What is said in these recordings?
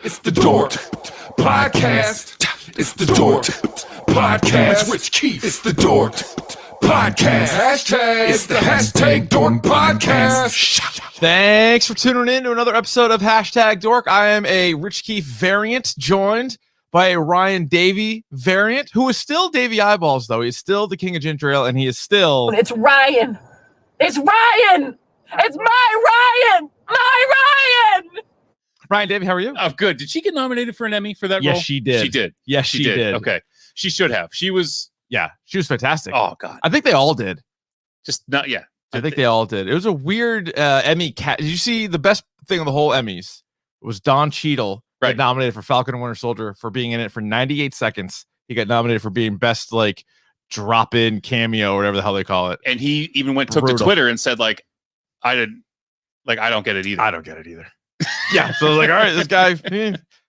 It's the DORK Podcast. It's the DORK Podcast. Rich Keefe. It's the DORK Podcast. Hashtag. It's the hashtag DORK Podcast. Thanks for tuning in to another episode of Hashtag Dork. I am a Rich Keefe variant, joined by a Ryan Davey variant, who is still Davey Eyeballs, though. He's still the king of ginger ale, and he is still... It's Ryan! It's Ryan! It's my Ryan! My Ryan! Ryan Davey, how are you? Oh, good. Did she get nominated for an Emmy for that role? Yes, she did. She did. Yes, she did. Okay. She should have. She was... Yeah, she was fantastic. Oh, God. I think they all did. Just not... Yeah. I think they all did. It was a weird Emmy cat. Did you see the best thing of the whole Emmys? It was Don Cheadle got nominated for Falcon and Winter Soldier for being in it for 98 seconds. He got nominated for being best like drop-in cameo or whatever the hell they call it. And he even took to Twitter and said I don't get it either. I don't get it either. Yeah. So like, all right, this guy,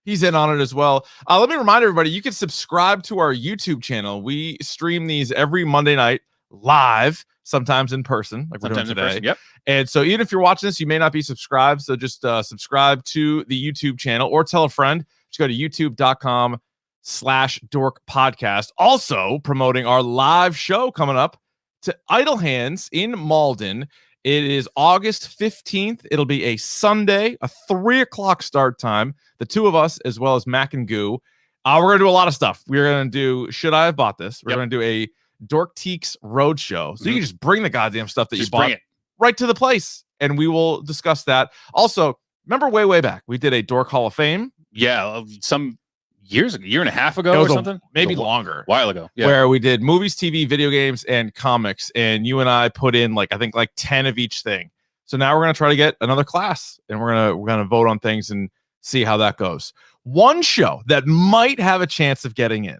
he's in on it as well. Let me remind everybody, you can subscribe to our YouTube channel. We stream these every Monday night live, sometimes in person, like sometimes we're doing today. Yep. And so even if you're watching this, you may not be subscribed. So just subscribe to the YouTube channel or tell a friend. Just go to youtube.com/dork podcast. Also promoting our live show coming up to Idle Hands in Malden. It is August 15th. It'll be a Sunday, a 3:00 start time. The two of us, as well as Mac and Goo. We're going to do a lot of stuff. We're going to do Should I Have Bought This? We're going to do a Dork Teaks Roadshow. So you can just bring the goddamn stuff that you bought right to the place, and we will discuss that. Also, remember way back, we did a Dork Hall of Fame. Yeah, some years ago, year and a half ago or something? Maybe longer. A while ago. Yeah. Where we did movies, TV, video games, and comics, and you and I put in I think 10 of each thing. So now we're going to try to get another class, and we're going to vote on things and see how that goes. One show that might have a chance of getting in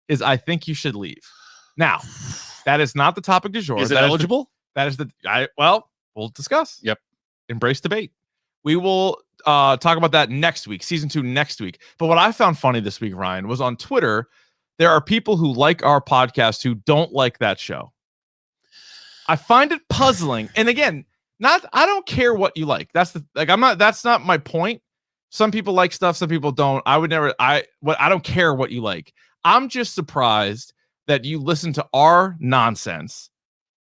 is I Think You Should Leave. Now, that is not the topic du jour. Is it eligible? We'll discuss. Yep. Embrace debate. We will talk about that next week, season 2 next week. But what I found funny this week, Ryan, was on Twitter, there are people who like our podcast who don't like that show. I find it puzzling. And again, I don't care what you like. That's not my point. Some people like stuff, some people don't. I don't care what you like. I'm just surprised that you listen to our nonsense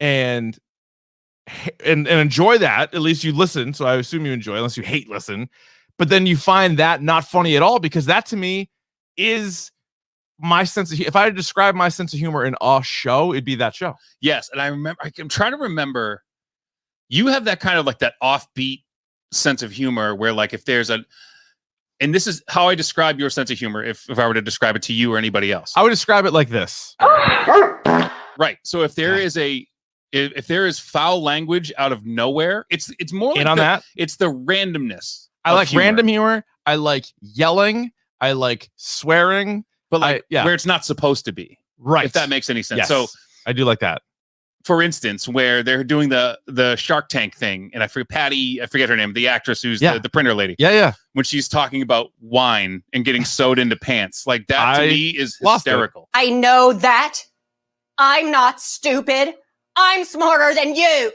and enjoy that. At least you listen, so I assume you enjoy, unless you hate listen. But then you find that not funny at all, because that to me is my sense of. If I had to describe my sense of humor in a show, it'd be that show. Yes, and I'm trying to remember. You have that kind of that offbeat sense of humor where if there's and this is how I describe your sense of humor if I were to describe it to you or anybody else. I would describe it like this. Right. So if there is if there is foul language out of nowhere, it's more like that. It's the randomness. I like random humor. I like yelling. I like swearing. But where it's not supposed to be. Right. If that makes any sense. Yes, so I do like that. For instance, where they're doing the Shark Tank thing, and I forget her name, the actress who's the printer lady. Yeah. When she's talking about wine and getting sewed into pants, that to me is hysterical. I know that. I'm not stupid. I'm smarter than you.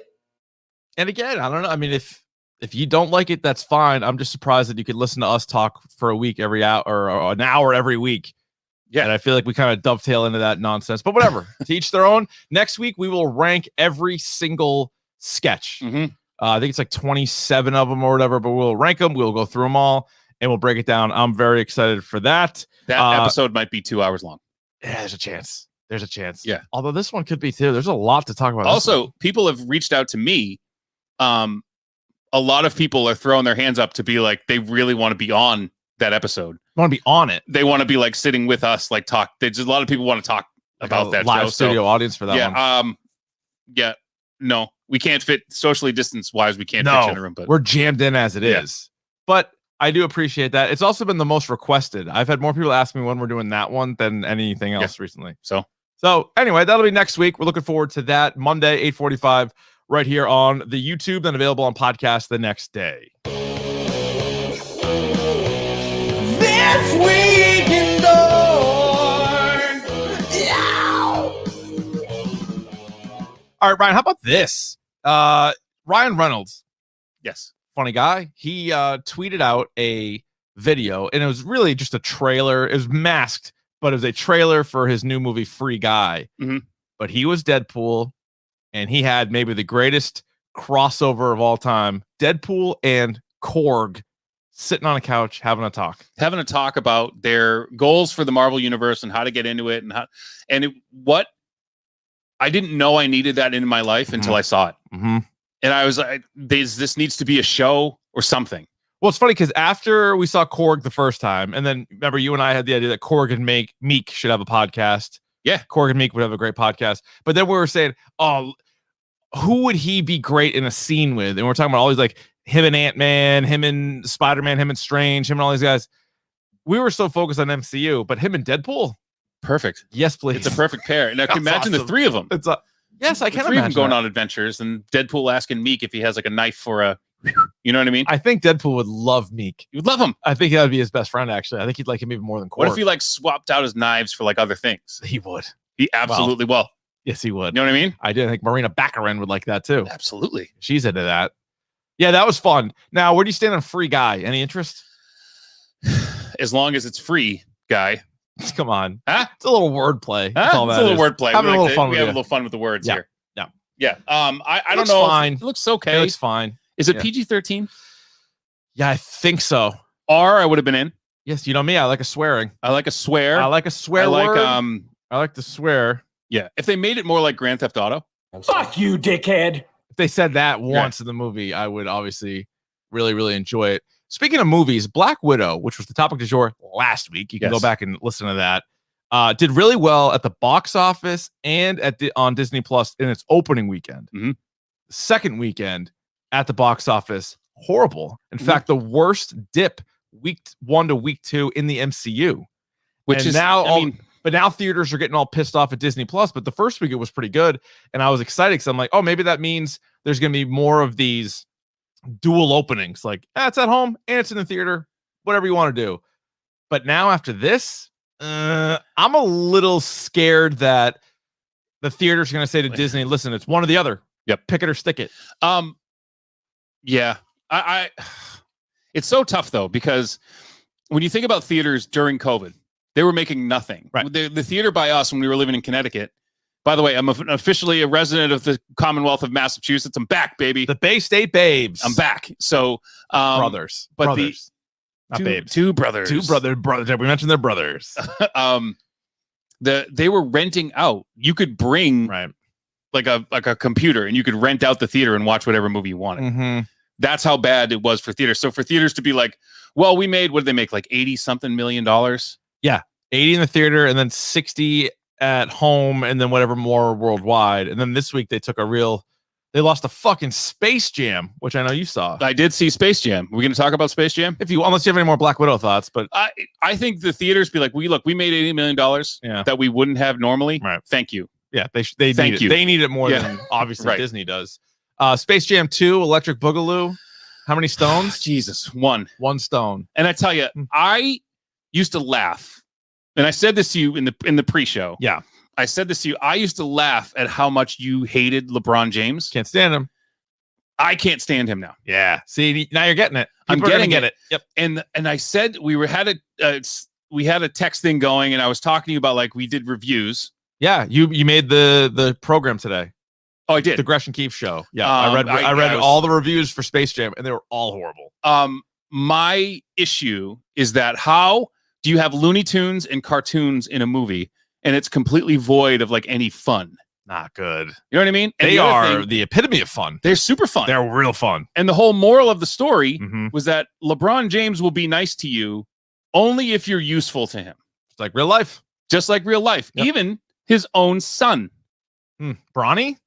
And again, I don't know. I mean, if you don't like it, that's fine. I'm just surprised that you could listen to us talk for a week every hour or an hour every week. Yeah, and I feel like we kind of dovetail into that nonsense, but whatever. To each their own. Next week, we will rank every single sketch. Mm-hmm. I think it's 27 of them or whatever, but we'll rank them. We'll go through them all, and we'll break it down. I'm very excited for that. That episode might be 2 hours long. Yeah, there's a chance. Yeah. Although this one could be too. There's a lot to talk about. Also, people have reached out to me. A lot of people are throwing their hands up to be they really want to be on that episode. Want to be on it. They want to be sitting with us, talk. There's a lot of people want to talk about that live show, studio audience for that one. Yeah. No, we can't fit socially distance wise. We can't fit in a room, but we're jammed in as it is. But I do appreciate that. It's also been the most requested. I've had more people ask me when we're doing that one than anything else recently. So anyway, that'll be next week. We're looking forward to that. Monday, 8:45, right here on the YouTube, then available on podcast the next day. This week in Dork. All right, Ryan, how about this? Ryan Reynolds. Yes. Funny guy. He tweeted out a video, and it was really just a trailer. It was masked, but it was a trailer for his new movie Free Guy. Mhm. But he was Deadpool, and he had maybe the greatest crossover of all time. Deadpool and Korg sitting on a couch having a talk about their goals for the Marvel universe and how to get into it, and what I didn't know I needed that in my life until I saw it. Mm-hmm. And I was like, this needs to be a show or something. Well, it's funny because after we saw Korg the first time, and then remember you and I had the idea that Korg and Meek should have a podcast. Yeah. Korg and Meek would have a great podcast. But then we were saying, oh, who would he be great in a scene with? And we're talking about all these, like, him and Ant-Man, him and Spider-Man, him and Strange, him and all these guys. We were so focused on MCU, but him and Deadpool? Perfect. Yes, please. It's a perfect pair. And I can imagine awesome. The three of them. Yes, I can three of them imagine going that. on adventures, and Deadpool asking Meek if he has like a knife for a, you know what I mean? I think Deadpool would love Meek. You would love him. I think that would be his best friend, actually. I think he'd like him even more than Korg. What if he like swapped out his knives for like other things? He would. He absolutely will. Yes, he would. You know what I mean? I did think Marina Baccarin would like that too. Absolutely. She's into that. Yeah, that was fun. Now, where do you stand on Free Guy? Any interest? As long as it's free, guy. Come on. Huh? It's a little wordplay. That's all It's that a little is. wordplay. Having a little fun we with have you. a little fun with the words Yeah. here. Yeah. Yeah. I don't looks know. fine. It looks okay. It looks fine. Is it Yeah. PG-13? Yeah, I think so. R, I would have been in. Yes, you know me. I like a swearing. I like a swear. I like a swear I like word. I I like to swear. yeah. If they made it more like Grand Theft Auto. Fuck you, dickhead. If they said that once in the movie, I would obviously really, really enjoy it. Speaking of movies, Black Widow, which was the topic du jour last week, you can go back and listen to that. Did really well at the box office and on Disney Plus in its opening weekend. Mhm. Second weekend at the box office, horrible. In fact, the worst dip week 1 to week 2 in the MCU. Which And is now but now theaters are getting all pissed off at Disney Plus. But the first week it was pretty good, and I was excited because I'm like, oh, maybe that means there's going to be more of these dual openings. Like, it's at home and it's in the theater, whatever you want to do. But now after this, I'm a little scared that the theater's going to say to Disney, "Listen, it's one or the other. Yep, pick it or stick it." Yeah, I it's so tough though, because when you think about theaters during COVID, they were making nothing. Right. The theater by us when we were living in Connecticut. By the way, I'm officially a resident of the Commonwealth of Massachusetts. I'm back, baby. The Bay State Babes. I'm back. So brothers, but brothers, not babes. two brothers. Two brothers. We mentioned their brothers. They were renting out. You could bring Right. like a computer, and you could rent out the theater and watch whatever movie you wanted. Mm-hmm. That's how bad it was for theaters. So for theaters to be like, well, we made, what did they make, like $80-something million? Yeah, 80 in the theater and then 60 at home, and then whatever more worldwide. And then this week they lost a fucking Space Jam, which I know you saw. I did see Space Jam. We're going to talk about Space Jam? Unless you have any more Black Widow thoughts, but I think the theaters be like, we made $80 million that we wouldn't have normally. Right. Thank you. Yeah, they Thank need you. it. They need it more Yeah. than obviously Right. Disney does. Space Jam 2, Electric Boogaloo. How many stones? Jesus, one stone. And I tell you, I used to laugh, and I said this to you in the pre-show. Yeah, I said this to you. I used to laugh at how much you hated LeBron James. Can't stand him. I can't stand him now. Yeah. See, now you're getting it. I'm People are gonna getting get it. Yep. And I said we had a text thing going, and I was talking to you about, like, we did reviews. Yeah, you made the program today. Oh, I did. The Gresh and Keefe show. Yeah, I I read was- all the reviews for Space Jam, and they were all horrible. My issue is that how do you have Looney Tunes and cartoons in a movie, and it's completely void of like any fun? Not good. You know what I mean? And They the other are thing, the epitome of fun. they're super fun. They're real fun. And the whole moral of the story Mhm. was that LeBron James will be nice to you only if you're useful to him, It's like real life. just like real life. Yep. Even his own son. Bronny?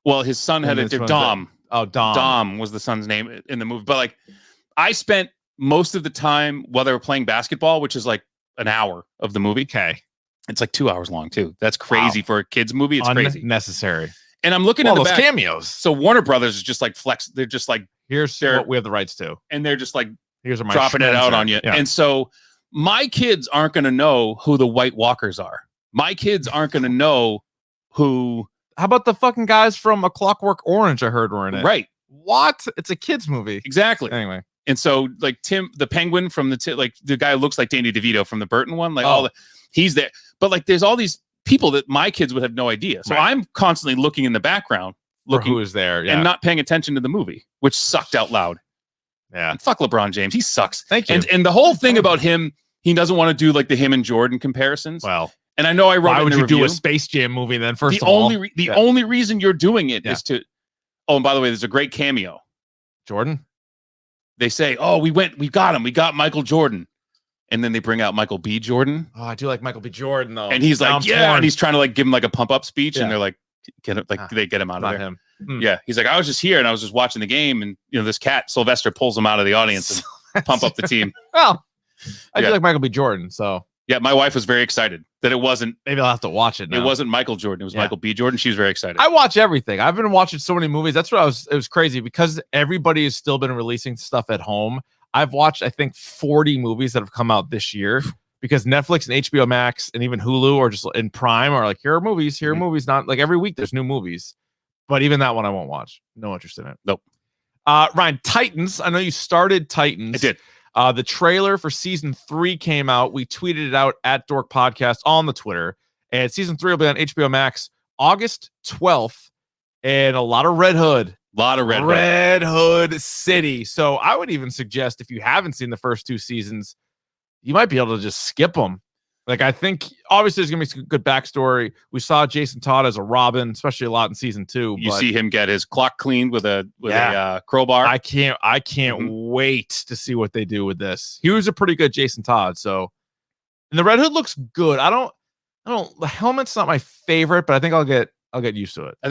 Well, his son had And a this one's Dom. Oh, Dom. Dom was the son's name in the movie. But like, I spent most of the time while they were playing basketball, which is like an hour of the movie. Okay. It's like 2 hours long too. That's crazy for a kid's movie. It's crazy. Unnecessary. And I'm looking All at the those back. cameos. So Warner Brothers is just like flex. They're just like, Here's They're- what we have the rights to. and they're just like Here's my dropping it out schmenzer. on you. Yeah. And so my kids aren't going to know who the White Walkers are. My kids aren't going to know who. How about the fucking guys from A Clockwork Orange? I heard were in it. Right. What? It's a kids movie. Exactly. Anyway. And so like Tim, the Penguin from like the guy who looks like Danny DeVito from the Burton one, like he's there. But like there's all these people that my kids would have no idea. So I'm constantly looking in the background, looking who is there, and not paying attention to the movie, which sucked out loud. Yeah. And fuck LeBron James. He sucks. Thank you. And the whole thing about him, he doesn't want to do like the him and Jordan comparisons. Well, and I know I wrote why it in would the you review. do a Space Jam movie then? First The of all, only reason you're doing it is to. Oh, and by the way, there's a great cameo. Jordan. They say, "Oh, we got him. We got Michael Jordan," and then they bring out Michael B. Jordan. Oh, I do like Michael B. Jordan though, and he's like, "Yeah," and he's trying to like give him like a pump up speech, and they're like, they get him out of there. Him. Yeah, he's like, "I was just here and I was just watching the game, and this cat Sylvester pulls him out of the audience and pump up the team." Well, I do like Michael B. Jordan, so. Yeah, my wife was very excited that it wasn't. Maybe I'll have to watch it now. It wasn't Michael Jordan. It was Michael B. Jordan. She was very excited. I watch everything. I've been watching so many movies. That's what it was crazy because everybody has still been releasing stuff at home. I've watched, I think, 40 movies that have come out this year because Netflix and HBO Max and even Hulu or just in Prime are like, here are movies. Not like every week there's new movies. But even that one I won't watch. No interest in it. Nope. Ryan, Titans. I know you started Titans. I did. The trailer for season 3 came out. We tweeted it out at Dork Podcast on the Twitter. And season 3 will be on HBO Max August 12th. And a lot of Red Hood. Red Hood City. So I would even suggest if you haven't seen the first 2 seasons, you might be able to just skip them. Like, I think obviously there's going to be some good backstory. We saw Jason Todd as a Robin, especially a lot in season 2. You see him get his clock cleaned with a crowbar. I can't wait to see what they do with this. He was a pretty good Jason Todd. So, and the Red Hood looks good. The helmet's not my favorite, but I think I'll get used to it. I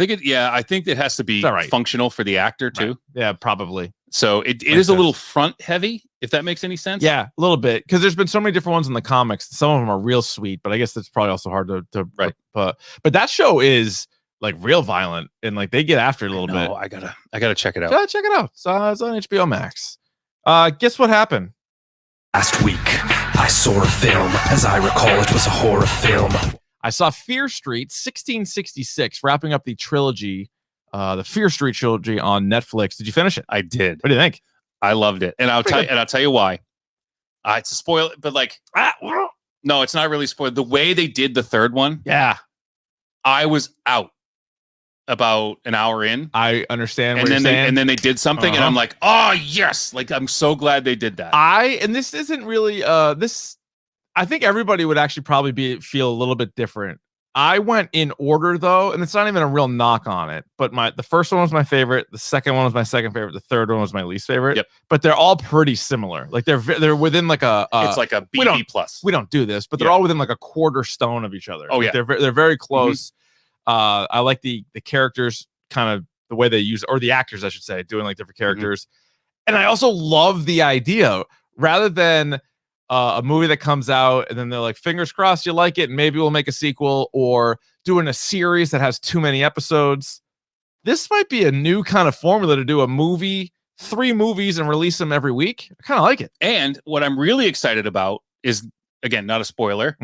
think it has to be functional for the actor too. Right. Yeah, probably. So it is a little front heavy, if that makes any sense. Yeah, a little bit. Because there's been so many different ones in the comics. Some of them are real sweet, but I guess that's probably also hard to but that show is like real violent and like they get after it a little bit. I gotta check it out. Gotta check it out. So it's on HBO Max. Guess what happened? Last week, I saw a film. As I recall, it was a horror film. I saw Fear Street 1666, wrapping up the trilogy, the Fear Street trilogy on Netflix. Did you finish it? I did. What do you think? I loved it, and I'll tell you why. It's a spoil, but like, no, it's not really spoiled. The way they did the third one, I was out about an hour in. I understand. And then they did something, and I'm like, oh yes, like I'm so glad they did that. And this isn't really this. I think everybody would actually probably feel a little bit different. I went in order though, and it's not even a real knock on it. But the first one was my favorite, the second one was my second favorite, the third one was my least favorite. Yep. But they're all pretty similar. Like they're within like it's like a BB plus. We don't do this, but they're all within like a quarter stone of each other. Oh like yeah, they're very close. I like the characters, kind of the way they use, or the actors, I should say, doing like different characters. And I also love the idea rather than a movie that comes out and then they're like, fingers crossed you like it and maybe we'll make a sequel, or doing a series that has too many episodes. This might be a new kind of formula to do a movie, 3 movies and release them every week. I kind of like it. And what I'm really excited about is, again, not a spoiler.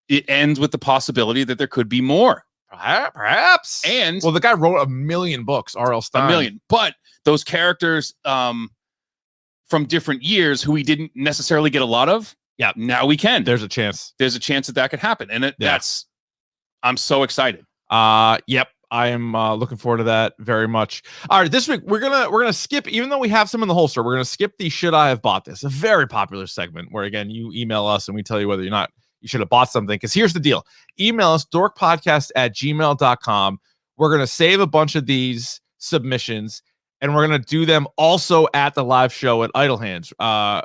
It ends with the possibility that there could be more. Perhaps. And well, the guy wrote 1 million books, R.L. Stine. 1 million. But those characters from different years who we didn't necessarily get a lot of. Yeah, now we can. There's a chance. There's a chance that could happen. And I'm so excited. Yep. I am looking forward to that very much. All right, this week we're gonna skip, even though we have some in the holster, we're gonna skip the should I have bought this, a very popular segment where again you email us and we tell you whether or not you should have bought something. Because here's the deal: email us dorkpodcast@gmail.com. We're gonna save a bunch of these submissions and we're gonna do them also at the live show at Idle Hands. By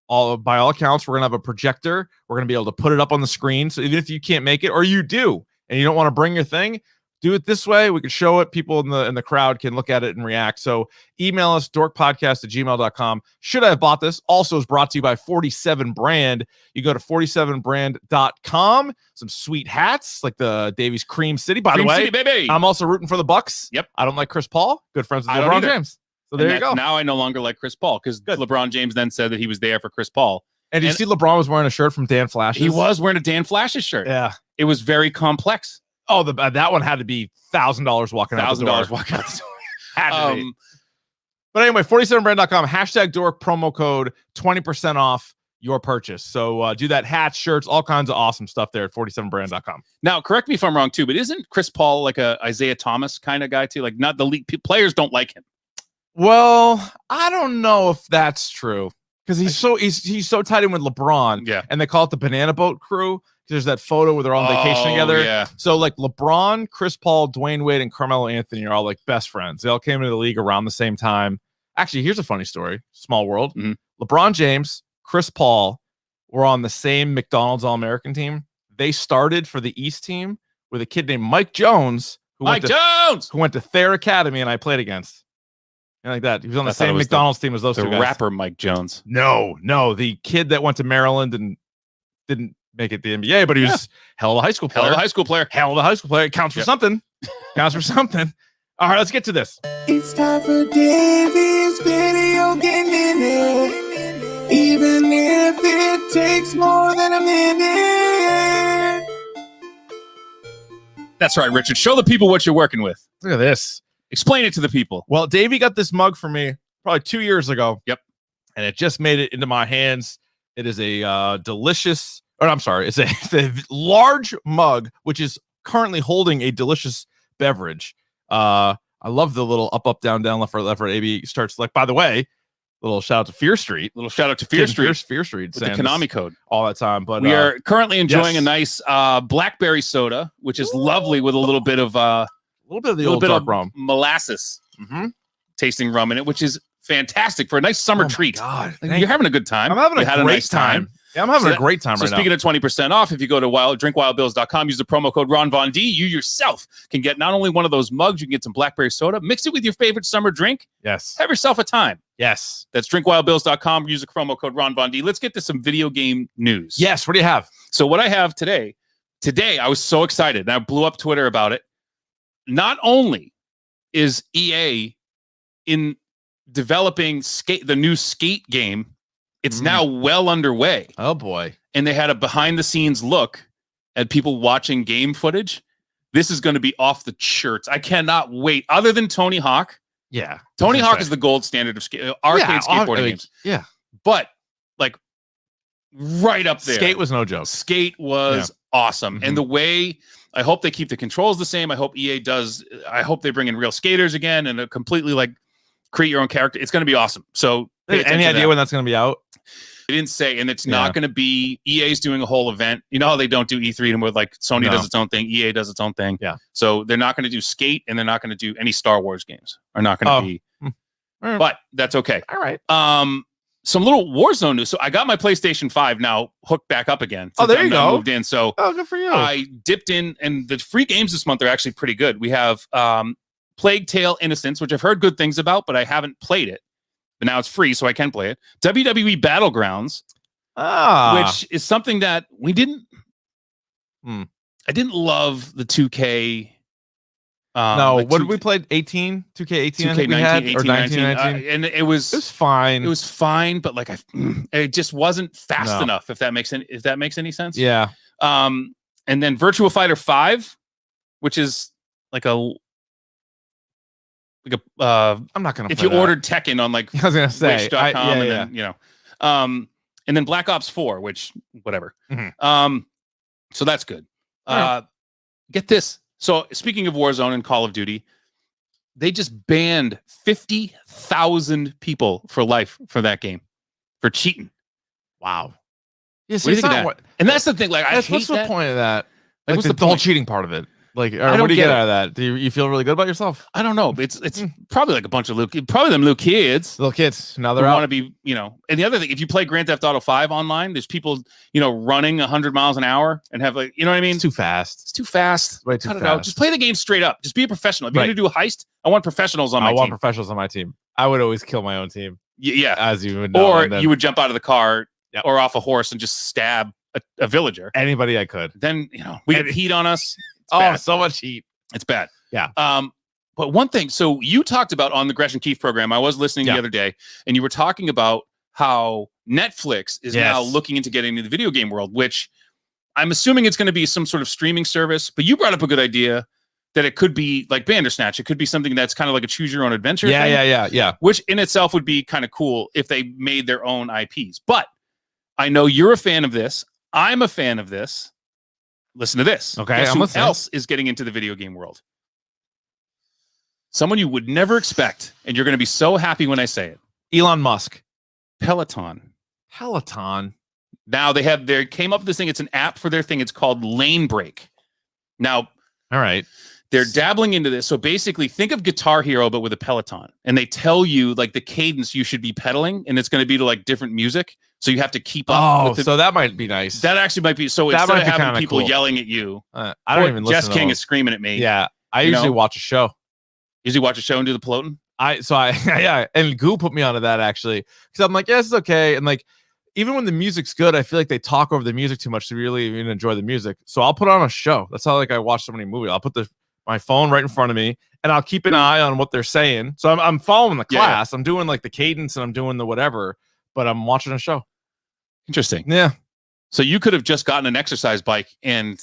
all accounts, we're gonna have a projector. We're gonna be able to put it up on the screen. So even if you can't make it, or you do and you don't want to bring your thing, do it this way. We can show it. People in the crowd can look at it and react. So email us dorkpodcast@gmail.com. Should I have bought this? Also is brought to you by 47 Brand. You go to 47brand.com. Some sweet hats like the Davies Cream City. By the way, City, baby. I'm also rooting for the Bucks. Yep. I don't like Chris Paul. Good friends with I don't LeBron either. James. So there you go. Now I no longer like Chris Paul because LeBron James then said that he was there for Chris Paul. And you see LeBron was wearing a shirt from Dan Flash's? He was wearing a Dan Flash's shirt. Yeah. It was very complex. Oh, that one had to be $1,000 walking out the door. $1,000 walking out the door. Had to be. But anyway, 47brand.com, hashtag Dork, promo code, 20% off your purchase. So do that, hats, shirts, all kinds of awesome stuff there at 47brand.com. Now, correct me if I'm wrong too, but isn't Chris Paul like a Isaiah Thomas kind of guy too? Like not the league players don't like him. Well, I don't know if that's true because he's so tied in with LeBron. Yeah. And they call it the banana boat crew. There's that photo where they're on vacation together. Yeah. So like LeBron, Chris Paul, Dwayne Wade, and Carmelo Anthony are all like best friends. They all came into the league around the same time. Actually, here's a funny story. Small world. Mhm. LeBron James, Chris Paul were on the same McDonald's All-American team. They started for the East team with a kid named Mike Jones, who went to Thayer Academy, and I played against. And like that. He was on the same McDonald's team as those two guys. The rapper Mike Jones. No, the kid that went to Maryland and didn't make it the NBA, but he was hell of a high school player. It counts for something. Counts for something. All right, let's get to this. It's time for Davey's video game minute. Even if it takes more than a minute. That's right, Richard. Show the people what you're working with. Look at this. Explain it to the people. Well, Davey got this mug for me probably 2 years ago. Yep. And it just made it into my hands. It is a delicious, it's a large mug, which is currently holding a delicious beverage. I love the little up, down, left, right, AB starts like, by the way, little shout out to Fear Street. Fear Street. Fear Street. With the Konami code. All that time. But we are currently enjoying a nice blackberry soda, which is lovely with a little bit of the old dark rum. Molasses tasting rum in it, which is fantastic for a nice summer treat. God, you're having a good time. I'm having a great time. Yeah, I'm having a great time right now. So speaking of 20% off, if you go to drinkwildbills.com, use the promo code Ron Von D, you yourself can get not only one of those mugs, you can get some blackberry soda, mix it with your favorite summer drink. Yes. Have yourself a time. Yes. That's drinkwildbills.com. Use the promo code Ron Von D. Let's get to some video game news. Yes. What do you have? So what I have today, I was so excited and I blew up Twitter about it. Not only is EA in developing the new Skate game, it's now well underway. Oh boy. And they had a behind the scenes look at people watching game footage. This is going to be off the charts. I cannot wait. Other than Tony Hawk. Yeah. Tony Hawk is the gold standard of arcade skateboarding games. Yeah. But like right up there. Skate was no joke. Skate was awesome. And the way, I hope they keep the controls the same. I hope EA does. I hope they bring in real skaters again and a completely like create your own character. It's going to be awesome. So any idea when that's going to be out? They didn't say, and it's not going to be EA's doing a whole event. You know how they don't do E3 anymore, like Sony does its own thing, EA does its own thing. Yeah. So they're not going to do Skate, and they're not going to do any Star Wars games. Are not going to be. But that's okay. All right. Some little Warzone news. So I got my PlayStation 5 now hooked back up again. Oh, there you go. Moved in. So good for you. I dipped in, and the free games this month are actually pretty good. We have Plague Tale Innocence, which I've heard good things about, but I haven't played it. But now it's free, so I can play it. WWE Battlegrounds, which is something that we didn't. I didn't love the 2K. No, like what did we play? 18, 2K18, 2K19, or 19. And it was fine. It was fine, but like it just wasn't fast enough. If that makes any sense. Yeah. And then Virtua Fighter 5, which is like a. I'm not gonna. If you ordered Tekken on like I was gonna say Wish.com and then and then Black Ops 4, which whatever. So that's good. Get this. So speaking of Warzone and Call of Duty, they just banned 50,000 people for life for that game for cheating. Wow. Yes, what do you think of that? And that's the thing. Like, what's the point of that? Like what's the whole cheating part of it? Like, or what do you get out of that? Do you feel really good about yourself? I don't know. It's probably like a bunch of probably them little kids. Now they're out. Want to be, and the other thing, if you play Grand Theft Auto 5 online, there's people, running 100 miles an hour and have like, you know what I mean? It's too fast. It's too fast. Way too fast. Out. Just play the game straight up. Just be a professional. If you're going to do a heist, I want professionals on my team. I want professionals on my team. I would always kill my own team. Yeah. As you would know. Or you would jump out of the car or off a horse and just stab a villager. Anybody I could. Then, we get heat on us. So much heat. It's bad. Yeah. But one thing, so you talked about on the Gresh Keefe program, I was listening the other day, and you were talking about how Netflix is now looking into getting into the video game world, which I'm assuming it's going to be some sort of streaming service. But you brought up a good idea. that it could be like Bandersnatch. It could be something that's kind of like a choose your own adventure thing. Yeah. Which in itself would be kind of cool if they made their own IPs. But I know you're a fan of this. I'm a fan of this. Listen to this. Okay, Guess I'm who listening. else is getting into the video game world? Someone you would never expect, and you're going to be so happy when I say it. Elon Musk. Peloton. Now they came up with this thing. It's an app for their thing. It's called Lane Break. Now, All right. they're dabbling into this. So basically, think of Guitar Hero, but with a Peloton. And they tell you like the cadence you should be pedaling, and it's going to be to like different music. So you have to keep up. Oh, with it. so that might be nice. That actually might be. So That instead might of be having kinda people cool. yelling at you, I don't even listen Jess to King those. is screaming at me. Yeah, I You usually know? watch a show. Usually watch a show and do the Peloton. Yeah, and Goo put me onto that actually because I'm like, yeah, this is okay, and like even when the music's good, I feel like they talk over the music too much to really even enjoy the music. So I'll put on a show. That's how like I watch so many movies. I'll put my phone right in front of me, and I'll keep an eye on what they're saying. So I'm following the class. I'm doing like the cadence and I'm doing the whatever, but I'm watching a show. Interesting. Yeah. So you could have just gotten an exercise bike and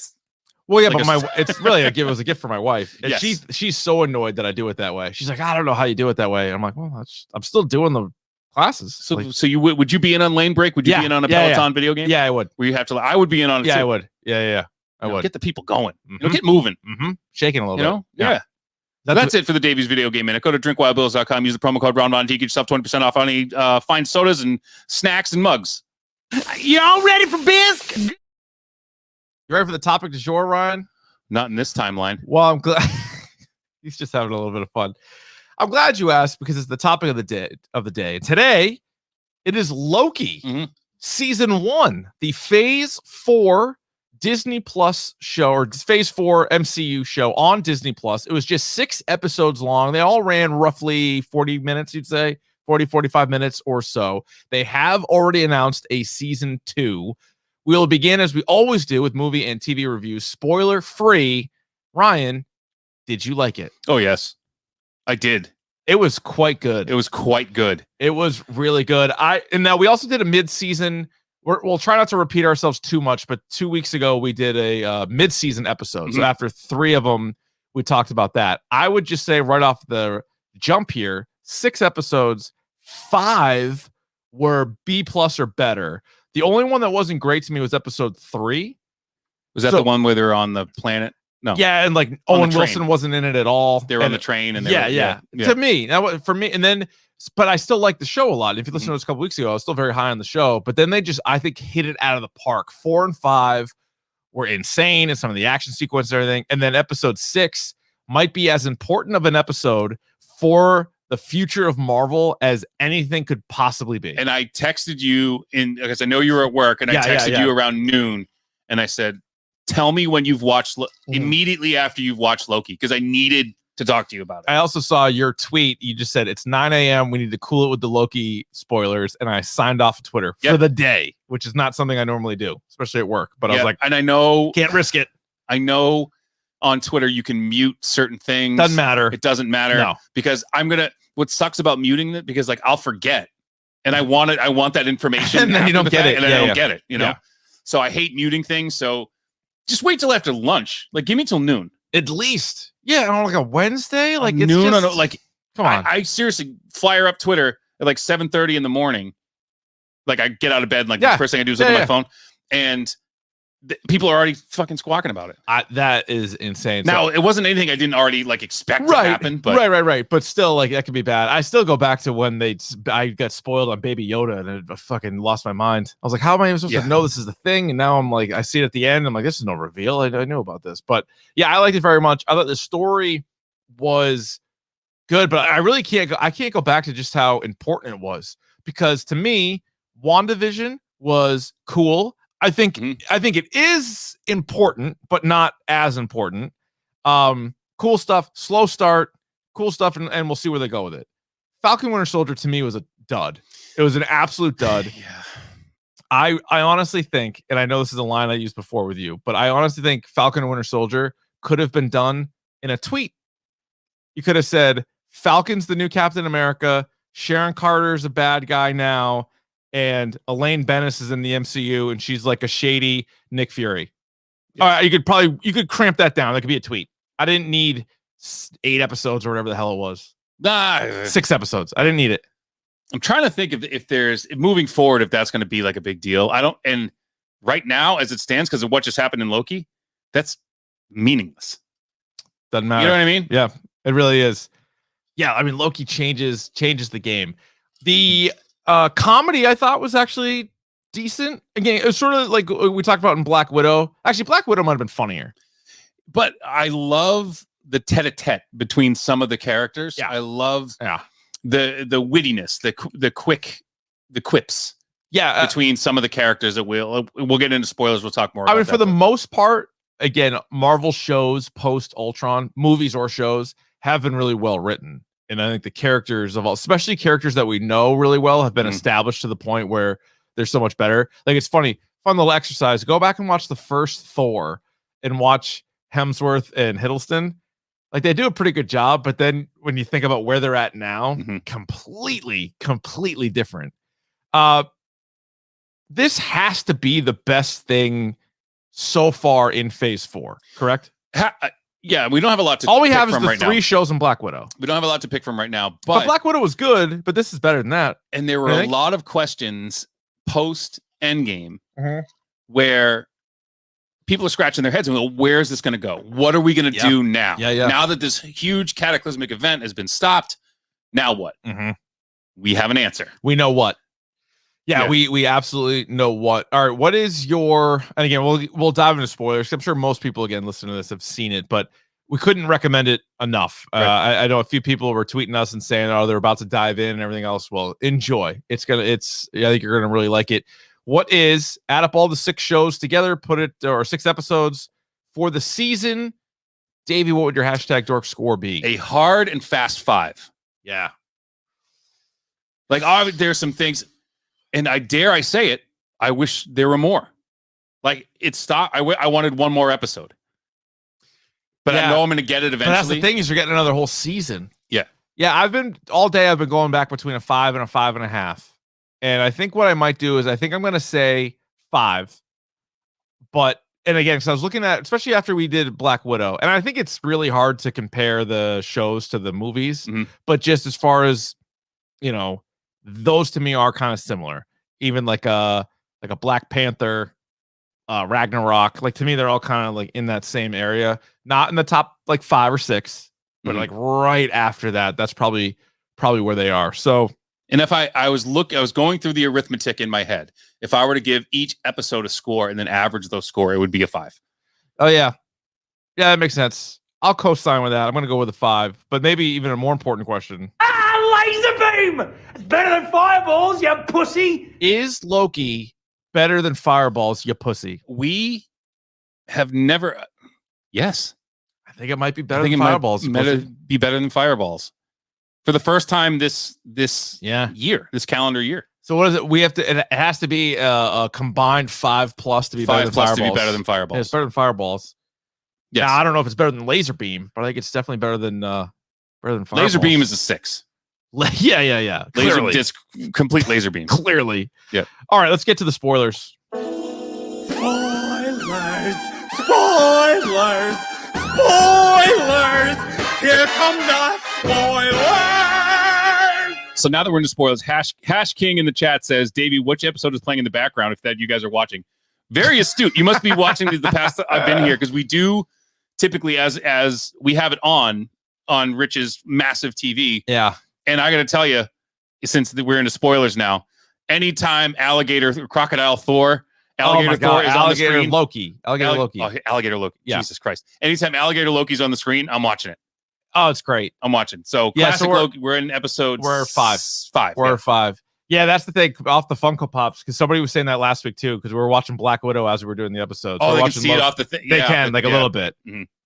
Well, yeah, like but it's really a gift. It was a gift for my wife. And Yes. she's so annoyed that I do it that way. She's like, I don't know how you do it that way. I'm like, well, I'm still doing the classes. so Like, so you would you be in on Lane Break? Would you Yeah, be in on a yeah, Peloton video game? yeah, I would. Where you have to I would be in on it Yeah, too. I would. Yeah. I You know, would. get the people going. You know, Mhm. get moving. Shaking a little You bit. know? Yeah. That's That's it for the Davies Video Game Minute. Go to drinkwildbills.com. Use the promo code RONBON to get yourself 20% off on any fine sodas and snacks and mugs. You all ready for biz? You ready for the topic du jour, Ryan? Not in this timeline. Well, I'm glad he's just having a little bit of fun. I'm glad you asked because it's the topic of the day. Today, it is Loki, Mhm. season 1, the Phase 4 Disney Plus show, or Phase 4 MCU show on Disney Plus. It was just 6 episodes long. They all ran roughly 40 minutes, you'd say, 45 minutes or so. They have already announced a season 2. We'll begin, as we always do, with movie and TV reviews, spoiler free. Ryan, did you like it? Oh, yes. I did. It was quite good. It was quite good. It was really good. And now we also did a mid-season. We'll try not to repeat ourselves too much, but 2 weeks ago we did a mid-season episode. So Mhm. after 3 of them, we talked about that. I would just say right off the jump here, 6 episodes, 5 were B+ or better. The only one that wasn't great to me was episode 3. Was that So- the one where they're on the planet? No. Yeah, and like On the Owen train. Wilson wasn't in it at all. They were on And the train and they yeah. were, To me, that for me, and then, but I still like the show a lot. If you Mm-hmm. listen to us a couple weeks ago, I was still very high on the show. But then they just, I think, hit it out of the park. 4 and 5 were insane, and some of the action sequence and everything. And then episode 6 might be as important of an episode for the future of Marvel as anything could possibly be. And I texted you because I know you were at work, and I texted you around noon, and I said, "Tell me when you've watched immediately after you've watched Loki," because I needed to talk to you about it. I also saw your tweet. You just said it's 9 a.m. We need to cool it with the Loki spoilers, and I signed off of Twitter for the day, which is not something I normally do, especially at work. But I was like, and I know can't risk it. I know on Twitter you can mute certain things. Doesn't matter. It doesn't matter. No. Because what sucks about muting it, because like I'll forget, and I want that information, And then you after don't the get fact, it. and I Yeah, don't yeah. get it. You know, Yeah. so I hate muting things. So just wait till after lunch. Like, give me till noon. At least, yeah, on like a Wednesday, like it's noon. just, Like, come on. I seriously fire up Twitter at like 7:30 in the morning. Like I get out of bed, and like the first thing I do is look at my phone, and people are already fucking squawking about it. That is insane. Now, it wasn't anything I didn't already like expect to happen, but right. But still, like that could be bad. I still go back to when I got spoiled on Baby Yoda, and I fucking lost my mind. I was like, how am I even supposed to know this is the thing? And now I'm like, I see it at the end. I'm like, this is no reveal. I knew about this, but yeah, I liked it very much. I thought the story was good, but I really can't go back to just how important it was, because to me, WandaVision was cool. I think it is important, but not as important. Cool stuff, slow start, cool stuff, and we'll see where they go with it. Falcon Winter Soldier to me was a dud. It was an absolute dud. Yeah. I honestly think, and I know this is a line I used before with you, but I honestly think Falcon and Winter Soldier could have been done in a tweet. You could have said, Falcon's the new Captain America, Sharon Carter's a bad guy now, and Elaine Bennis is in the MCU, and she's like a shady Nick Fury. All right, you could cramp that down. That could be a tweet. I didn't need 8 episodes or whatever the hell it was. Nah, 6 episodes. I didn't need it. I'm trying to think if there's moving forward, if that's going to be like a big deal. I don't. And right now, as it stands, because of what just happened in Loki, that's meaningless. Doesn't matter. You know what I mean? Yeah, it really is. Yeah, I mean, Loki changes the game. The comedy I thought was actually decent. Again, it was sort of like we talked about in Black Widow. Actually, Black Widow might have been funnier. But I love the tete-a-tete between some of the characters. Yeah. I love Yeah. the wittiness, the quips. Yeah, Between some of the characters that we'll get into spoilers. We'll talk more about I mean, that, for the most part, again, Marvel shows post Ultron, movies or shows, have been really well written. And I think the characters especially characters that we know really well, have been established to the point where they're so much better. Like, it's fun little exercise. Go back and watch the first Thor and watch Hemsworth and Hiddleston. Like, they do a pretty good job, but then when you think about where they're at now, completely different. This has to be the best thing so far in Phase 4, correct? Yeah, we don't have a lot to. All we pick have is from the right 3 now. shows in Black Widow. We don't have a lot to pick from right now, But Black Widow was good, but this is better than that. and there were a lot of questions post Endgame where people are scratching their heads and go, "Where is this going to go? What are we going to do now? Yeah. Now that this huge cataclysmic event has been stopped, now what? We have an answer. We know what. Yeah, Yeah. we absolutely know what. All right, what is your? And again, we'll dive into spoilers. I'm sure most people again listening to this have seen it, but we couldn't recommend it enough. Right. I know a few people were tweeting us and saying, "Oh, they're about to dive in and everything else." Well, enjoy. I think you're gonna really like it. What is, add up all the 6 shows together, or 6 episodes for the season? Davey, what would your hashtag dork score be? A hard and fast 5. Yeah. Like, there's some things, and I say it, I wish there were more. Like, it stopped. I wanted one more episode, but I know I'm going to get it eventually. But that's the thing, is you're getting another whole season. Yeah. Yeah, I've been going back between a 5 and a 5.5. And I think what I might do is I think I'm going to say 5. But, and again, because I was looking at, especially after we did Black Widow, and I think it's really hard to compare the shows to the movies, but just as far as, those to me are kind of similar. Even like a Black Panther, Ragnarok, like, to me, they're all kind of like in that same area, not in the top like 5 or 6, but like right after that, that's probably where they are. So, and if I was going through the arithmetic in my head, if I were to give each episode a score and then average those score, it would be a 5. Oh yeah, that makes sense. I'll co-sign with that. I'm gonna go with a 5, but maybe even a more important question: laser beam! It's better than fireballs, you pussy! Is Loki better than Fireballs, you pussy? We have never. Yes, I think it might be better than Fireballs. Be better than Fireballs for the first time this year, this calendar year. So what is it? We have to. It has to be a combined 5+ to be better than Fireballs. 5+ to be better than Fireballs. Yeah, it's better than Fireballs. Yes. Now, I don't know if it's better than Laser Beam, but I think it's definitely better than Fireballs. Laser Beam is a 6. Yeah. Clearly. Just complete Laser Beam. Clearly. Yeah. All right, let's get to the spoilers. Spoilers! Here come the spoilers! So now that we're into spoilers, Hash King in the chat says, Davey, which episode is playing in the background if that you guys are watching? Very astute. You must be watching the past I've been here, because we do typically, as we have it on Rich's massive TV. Yeah. And I got to tell you, since we're into spoilers now, anytime Crocodile Thor, Alligator Thor is on the screen. Loki. Alligator Loki. Yeah. Yeah. Jesus Christ. Anytime Alligator Loki's on the screen, I'm watching it. Oh, it's great. I'm watching. So classic Loki. We're in episode. We're 5. 5. We're 5. Yeah, that's the thing off the Funko Pops, because somebody was saying that last week too, because we were watching Black Widow as we were doing the episode. So they can see it off the thing. They can, like a little bit.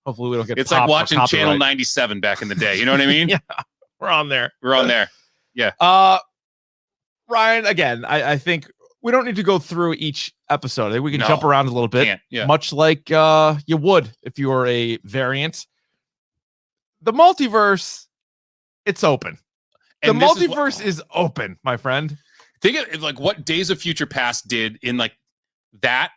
Hopefully we don't get. It's like watching Channel 97 back in the day. You know what I mean? Yeah, we're on there. Yeah. Ryan, again, I think we don't need to go through each episode. I think we can jump around a little bit, much like you would if you were a variant. The multiverse, it's open. The multiverse is open, my friend. Think of like what Days of Future Past did in like that.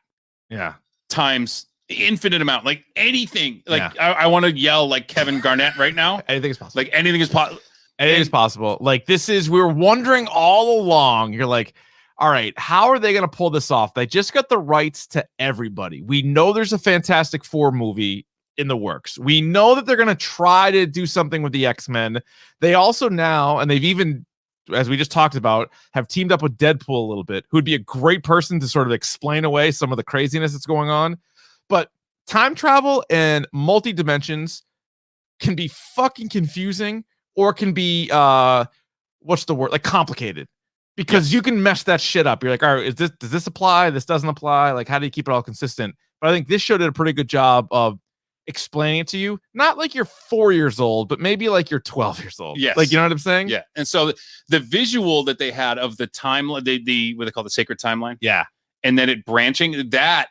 Yeah. Times infinite amount, like anything. Like Yeah. I want to yell like Kevin Garnett right now. Anything is possible. Like anything is possible. Anything is possible. Like we were wondering all along. You're like, all right, how are they going to pull this off? They just got the rights to everybody. We know there's a Fantastic Four movie in the works. We know that they're going to try to do something with the X-Men. They also now, and they've even, as we just talked about, have teamed up with Deadpool a little bit, who would be a great person to sort of explain away some of the craziness that's going on. But time travel and multi-dimensions can be fucking confusing, or can be what's the word? Like complicated. Because you can mess that shit up. You're like, all right, does this apply? This doesn't apply. Like, how do you keep it all consistent? But I think this show did a pretty good job of explaining it to you. Not like you're 4 years old, but maybe like you're 12 years old. Yes. Like, you know what I'm saying? Yeah. And so the visual that they had of the timeline, the what they call the sacred timeline. Yeah. And then it branching, that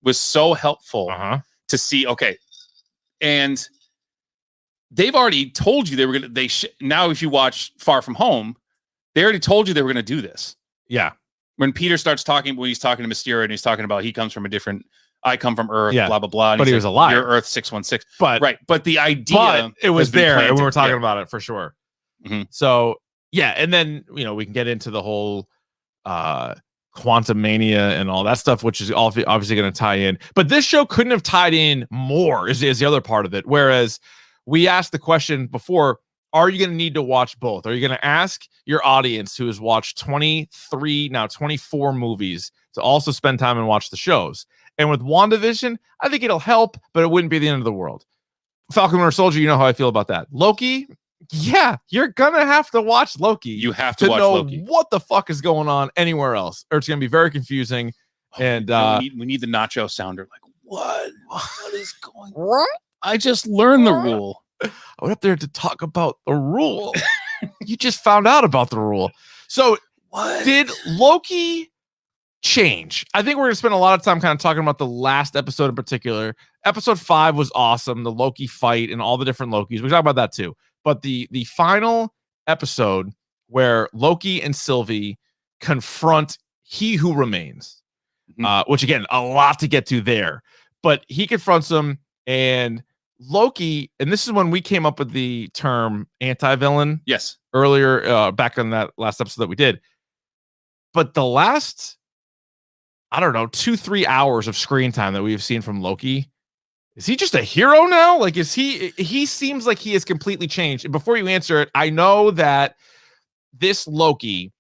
was so helpful to see. Okay. And they've already told you they were going to, now if you watch Far From Home, they already told you they were going to do this. Yeah. When Peter starts talking, when he's talking to Mysterio and he's talking about he comes from a different, I come from Earth, Yeah. blah, blah, blah. And But he he's was like, alive. You're Earth 616. But Right. But the idea. But it was has been there, and we planted. were talking Yeah. about it for sure. Mhm. So yeah, and then we can get into the whole quantum mania and all that stuff, which is obviously going to tie in. But this show couldn't have tied in more. Is the other part of it. Whereas we asked the question before: are you going to need to watch both? Are you going to ask your audience who has watched 23, now 24 movies to also spend time and watch the shows? And with WandaVision, I think it'll help, but it wouldn't be the end of the world. Falcon Winter Soldier, you know how I feel about that. Loki, yeah, you're gonna have to watch Loki. You have to watch know Loki. what the fuck is going on anywhere else, or it's gonna be very confusing. And we need the nacho sounder. Like, what is going on? I just learned the rule. I went up there to talk about the rule. You just found out about the rule. So did Loki change? I think we're gonna spend a lot of time kind of talking about the last episode in particular. Episode 5 was awesome, the Loki fight and all the different Lokis. We talk about that too. But the final episode where Loki and Sylvie confront He Who Remains, which again, a lot to get to there. But he confronts him, and Loki, and this is when we came up with the term anti-villain. Yes. Earlier, back on that last episode that we did. But the last, I don't know, 2-3 hours of screen time that we've seen from Loki, is he just a hero now? Like, he seems like he has completely changed. And before you answer it, I know that this Loki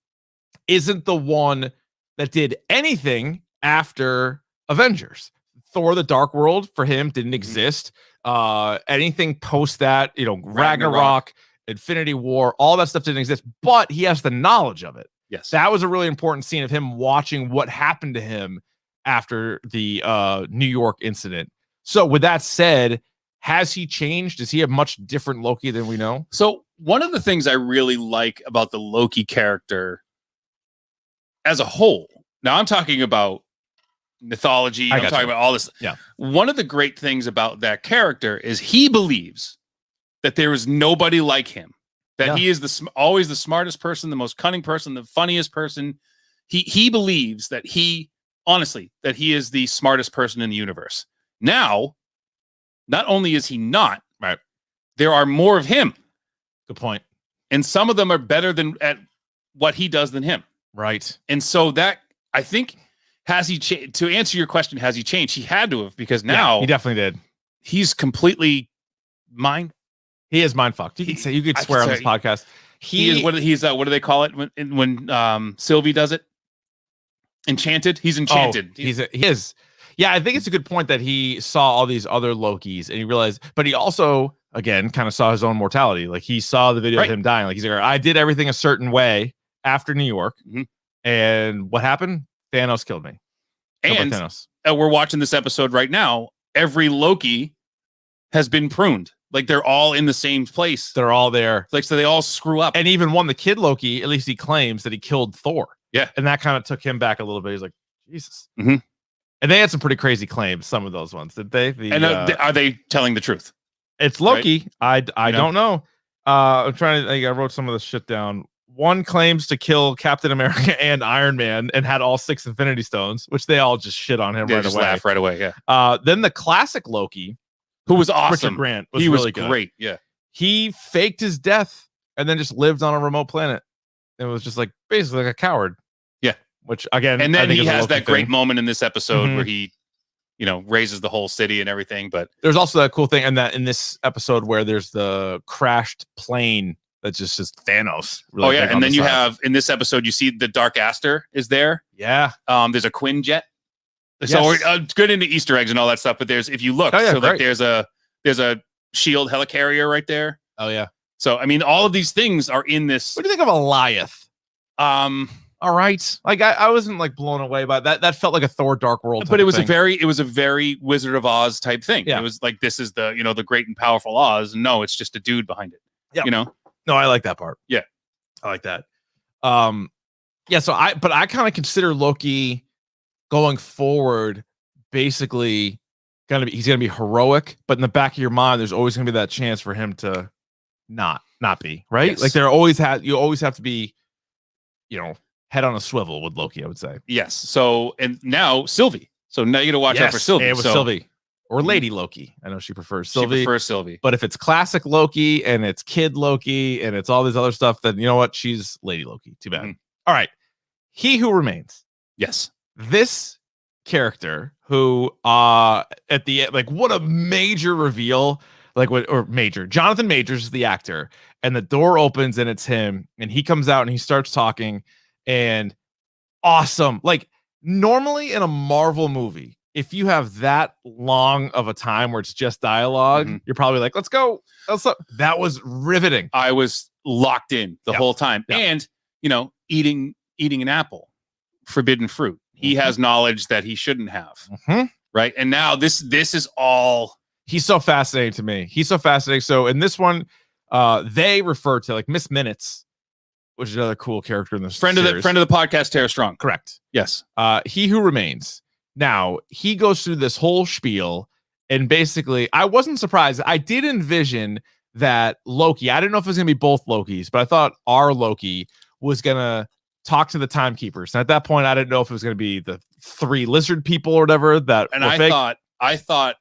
isn't the one that did anything after Avengers. Thor: The Dark World for him didn't exist. Anything post that, Ragnarok, Infinity War, all that stuff didn't exist, but he has the knowledge of it. Yes. That was a really important scene of him watching what happened to him after the New York incident. So with that said, has he changed? Does he have much different Loki than we know? So one of the things I really like about the Loki character as a whole, now I'm talking about mythology, I'm talking about all this. Yeah. One of the great things about that character is he believes that there is nobody like him, that he is always the smartest person, the most cunning person, the funniest person. He believes that honestly, that he is the smartest person in the universe. Now, not only is he not, right, there are more of him. Good point. And some of them are better at what he does than him. Right. And so that, I think, has he changed? To answer your question, has he changed? He had to have, because now he definitely did. He's completely He is mind fucked. You could swear on this podcast. He is what do they call it when Sylvie does it? Enchanted. He's enchanted. He is. Yeah, I think it's a good point that he saw all these other Lokis and he realized, but he also, again, kind of saw his own mortality. Like, he saw the video of him dying. Like, he's like, I did everything a certain way after New York. And what happened? Thanos killed me. And we're watching this episode right now. Every Loki has been pruned. Like, they're all in the same place. They're all there. Like, so they all screw up. And even the kid Loki, at least he claims that he killed Thor. Yeah. And that kind of took him back a little bit. He's like, Jesus. And they had some pretty crazy claims, some of those ones, did they? Are they telling the truth? It's Loki. Right? I don't know. I'm trying to, I wrote some of this shit down. One claims to kill Captain America and Iron Man and had all 6 Infinity Stones, which they all just shit on him They right just away. laugh right away. Yeah. Then the classic Loki, Who was Richard awesome. Grant, was He was really good. great. Yeah. He faked his death and then just lived on a remote planet. It was just like basically like a coward. Yeah. Which again, And I then think he is a has Loki that great thing. moment in this episode Mhm. where he, raises the whole city and everything. But There's also that cool thing in this episode where there's the crashed plane that's just Thanos. Really big on and the then you side. have in this episode, you see the Dark Aster is there. Yeah. There's a Quinjet. So Yes. we're good into Easter eggs and all that stuff. But if you look, Oh, yeah, so like great. there's a shield helicarrier right there. Oh yeah. So I mean, all of these things are in this. What do you think of Eliath? All right. Like I wasn't like blown away by that. That felt like a Thor Dark World. But it was thing. a very Wizard of Oz type thing. Yeah. It was like, this is the the great and powerful Oz. No, it's just a dude behind it. Yep. No, I like that part. Yeah. I like that. Yeah, so I kind of consider Loki going forward basically he's gonna be heroic, but in the back of your mind, there's always gonna be that chance for him to not be, right? Yes. Like you always have to be, head on a swivel with Loki, I would say. Yes. So and now Sylvie. So now you got to watch out for Sylvie. And with Sylvie. Or Lady Loki. I know she prefers Sylvie. She prefers Sylvie. But if it's classic Loki and it's kid Loki and it's all this other stuff, then you know what? She's Lady Loki. Too bad. Mhm. All right. He Who Remains. Yes. This character who at the end, like what a major reveal, Jonathan Majors is the actor, and the door opens and it's him, and he comes out and he starts talking, and awesome. Like normally in a Marvel movie, if you have that long of a time where it's just dialogue, Mhm. you're probably like, let's go. That was riveting. I was locked in the whole time. Yeah. And, eating an apple, forbidden fruit. He Mhm. has knowledge that he shouldn't have. Mhm. Right. And now this is all. He's so fascinating to me. He's so fascinating. So in this one, they refer to like Miss Minutes, which is another cool character in this Friend of the podcast, Tara Strong. Correct. Yes. He Who Remains. Now he goes through this whole spiel, and basically, I wasn't surprised. I did envision that Loki. I didn't know if it was gonna be both Lokis, but I thought our Loki was gonna talk to the timekeepers. And at that point, I didn't know if it was gonna be the 3 lizard people or whatever that. And were I fake. thought,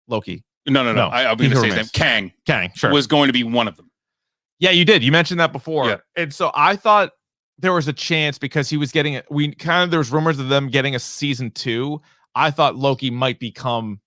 Loki. no. I'll be He going to Who say his name. Remains. Kang Sure. was going to be one of them. Yeah, you did. You mentioned that before. Yeah. And so I thought there was a chance because he was getting it. There was rumors of them getting a season 2. I thought Loki might become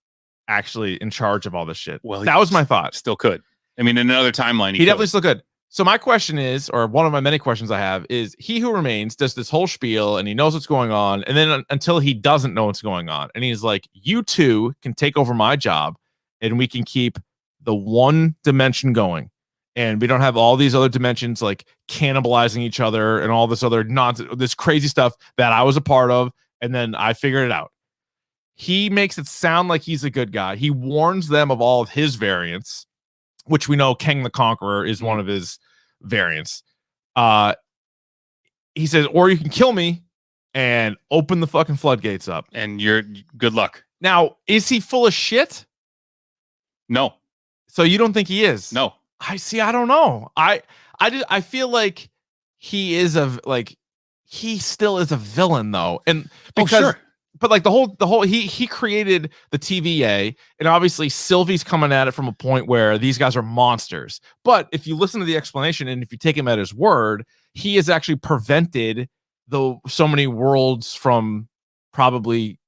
actually in charge of all this shit. Well, that was my thought. Still could. I mean, in another timeline, He definitely still could. So my question is, or one of my many questions I have is, He Who Remains does this whole spiel and he knows what's going on. And then until he doesn't know what's going on. And he's like, you two can take over my job and we can keep the one dimension going. And we don't have all these other dimensions like cannibalizing each other and all this other nonsense, this crazy stuff that I was a part of. And then I figured it out. He makes it sound like he's a good guy. He warns them of all of his variants, which we know Kang the Conqueror is one of his variants. He says, or you can kill me and open the fucking floodgates up. And you're good luck. Now, is he full of shit? No. So you don't think he is? No. I don't know. I feel like he still is a villain though. And because sure. But like the whole he created the TVA, and obviously Sylvie's coming at it from a point where these guys are monsters. But if you listen to the explanation and if you take him at his word, he has actually prevented so many worlds from probably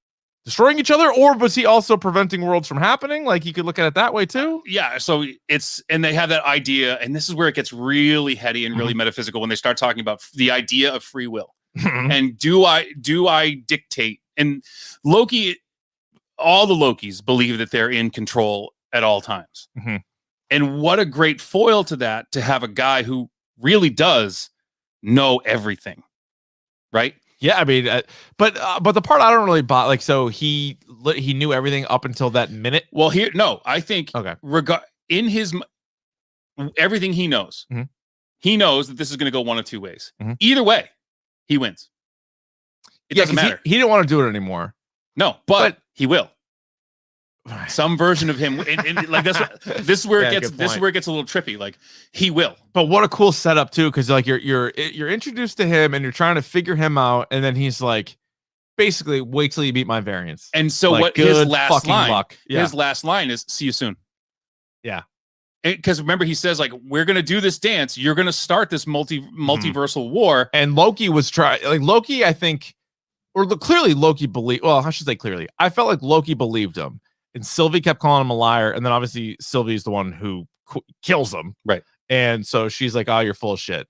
destroying each other, or was he also preventing worlds from happening? Like you could look at it that way too. Yeah. So and they have that idea, and this is where it gets really heady and really metaphysical when they start talking about the idea of free will. And do I dictate? And Loki, all the Lokis believe that they're in control at all times. Mm-hmm. And what a great foil to that, to have a guy who really does know everything. Right? Yeah, I mean, but the part I don't really buy, like, so he knew everything up until that minute. Well, I think Okay, in his everything he knows, he knows that this is going to go one of two ways. Either way, he wins. It doesn't matter. He didn't want to do it anymore. No, but he will. some version of him. And like this is where Yeah, it gets good this is point. where it gets a little trippy. Like he will. But what a cool setup too, because like you're introduced to him and you're trying to figure him out, and then he's like, basically, wait till you meet my variants. And so Like, what his good last fucking line? luck. Yeah. His last line is "See you soon." Yeah. Because remember, he says like, "We're gonna do this dance. You're gonna start this multiversal war." And Loki was trying, like Loki, I think, clearly Loki believed. Well, I should say clearly. I felt like Loki believed him, and Sylvie kept calling him a liar, and then obviously Sylvie's the one who kills him, right? And so she's like, "Oh, you're full of shit."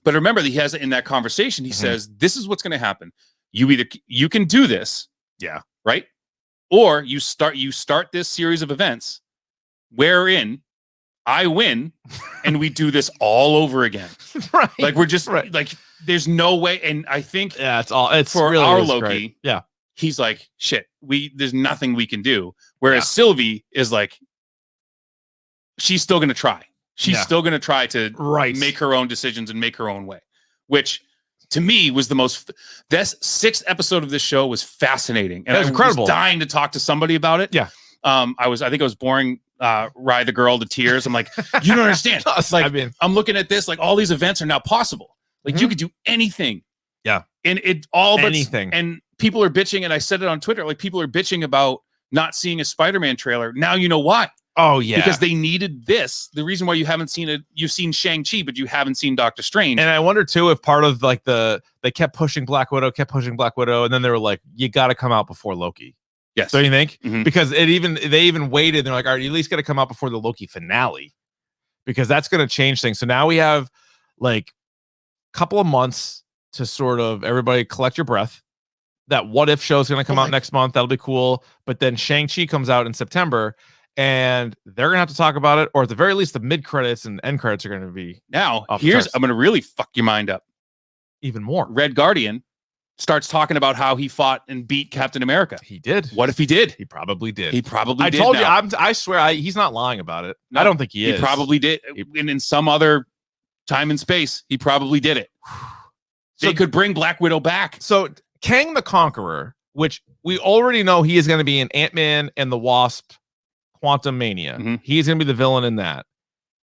But remember, he has in that conversation, he says, "This is what's going to happen. You can do this, yeah, right, or you start this series of events wherein I win, and we do this all over again." Right? Like we're just right. like, there's no way. And I think it's for really our is Loki, great. Yeah, he's like, shit, there's nothing we can do. Whereas Sylvie is like, she's still going to try. She's still going to try to make her own decisions and make her own way, which to me was the most, this 6th episode of this show was fascinating. And it was incredible. Was dying to talk to somebody about it. Yeah. I think I was boring Ride the Girl to tears. I'm like, you don't understand. Like, I mean, I'm looking at this, like all these events are now possible. Like you could do anything. Yeah. And it all but anything. And people are bitching, and I said it on Twitter, like people are bitching about not seeing a Spider-Man trailer. Now you know why. Oh yeah. Because they needed this. The reason why you haven't seen it, you've seen Shang-Chi, but you haven't seen Doctor Strange. And I wonder too if part of like they kept pushing Black Widow, and then they were like, you got to come out before Loki. Yes. So you think? Mhm. Because they even waited. They're like, all right, you at least got to come out before the Loki finale, because that's going to change things. So now we have like a couple of months to sort of everybody collect your breath. That What If show is going to come out next month. That'll be cool. But then Shang-Chi comes out in September, and they're going to have to talk about it, or at the very least, the mid credits and end credits are going to be now. I'm going to really fuck your mind up even more. Red Guardian starts talking about how he fought and beat Captain America. He did. What if he did? He probably did. He probably did. I told you. I swear. He's not lying about it. No, I don't think he is. He probably did. And in some other time and space, he probably did it. They could bring Black Widow back. So Kang the Conqueror, which we already know he is going to be in Ant-Man and the Wasp Quantum Mania. Mm-hmm. He's going to be the villain in that.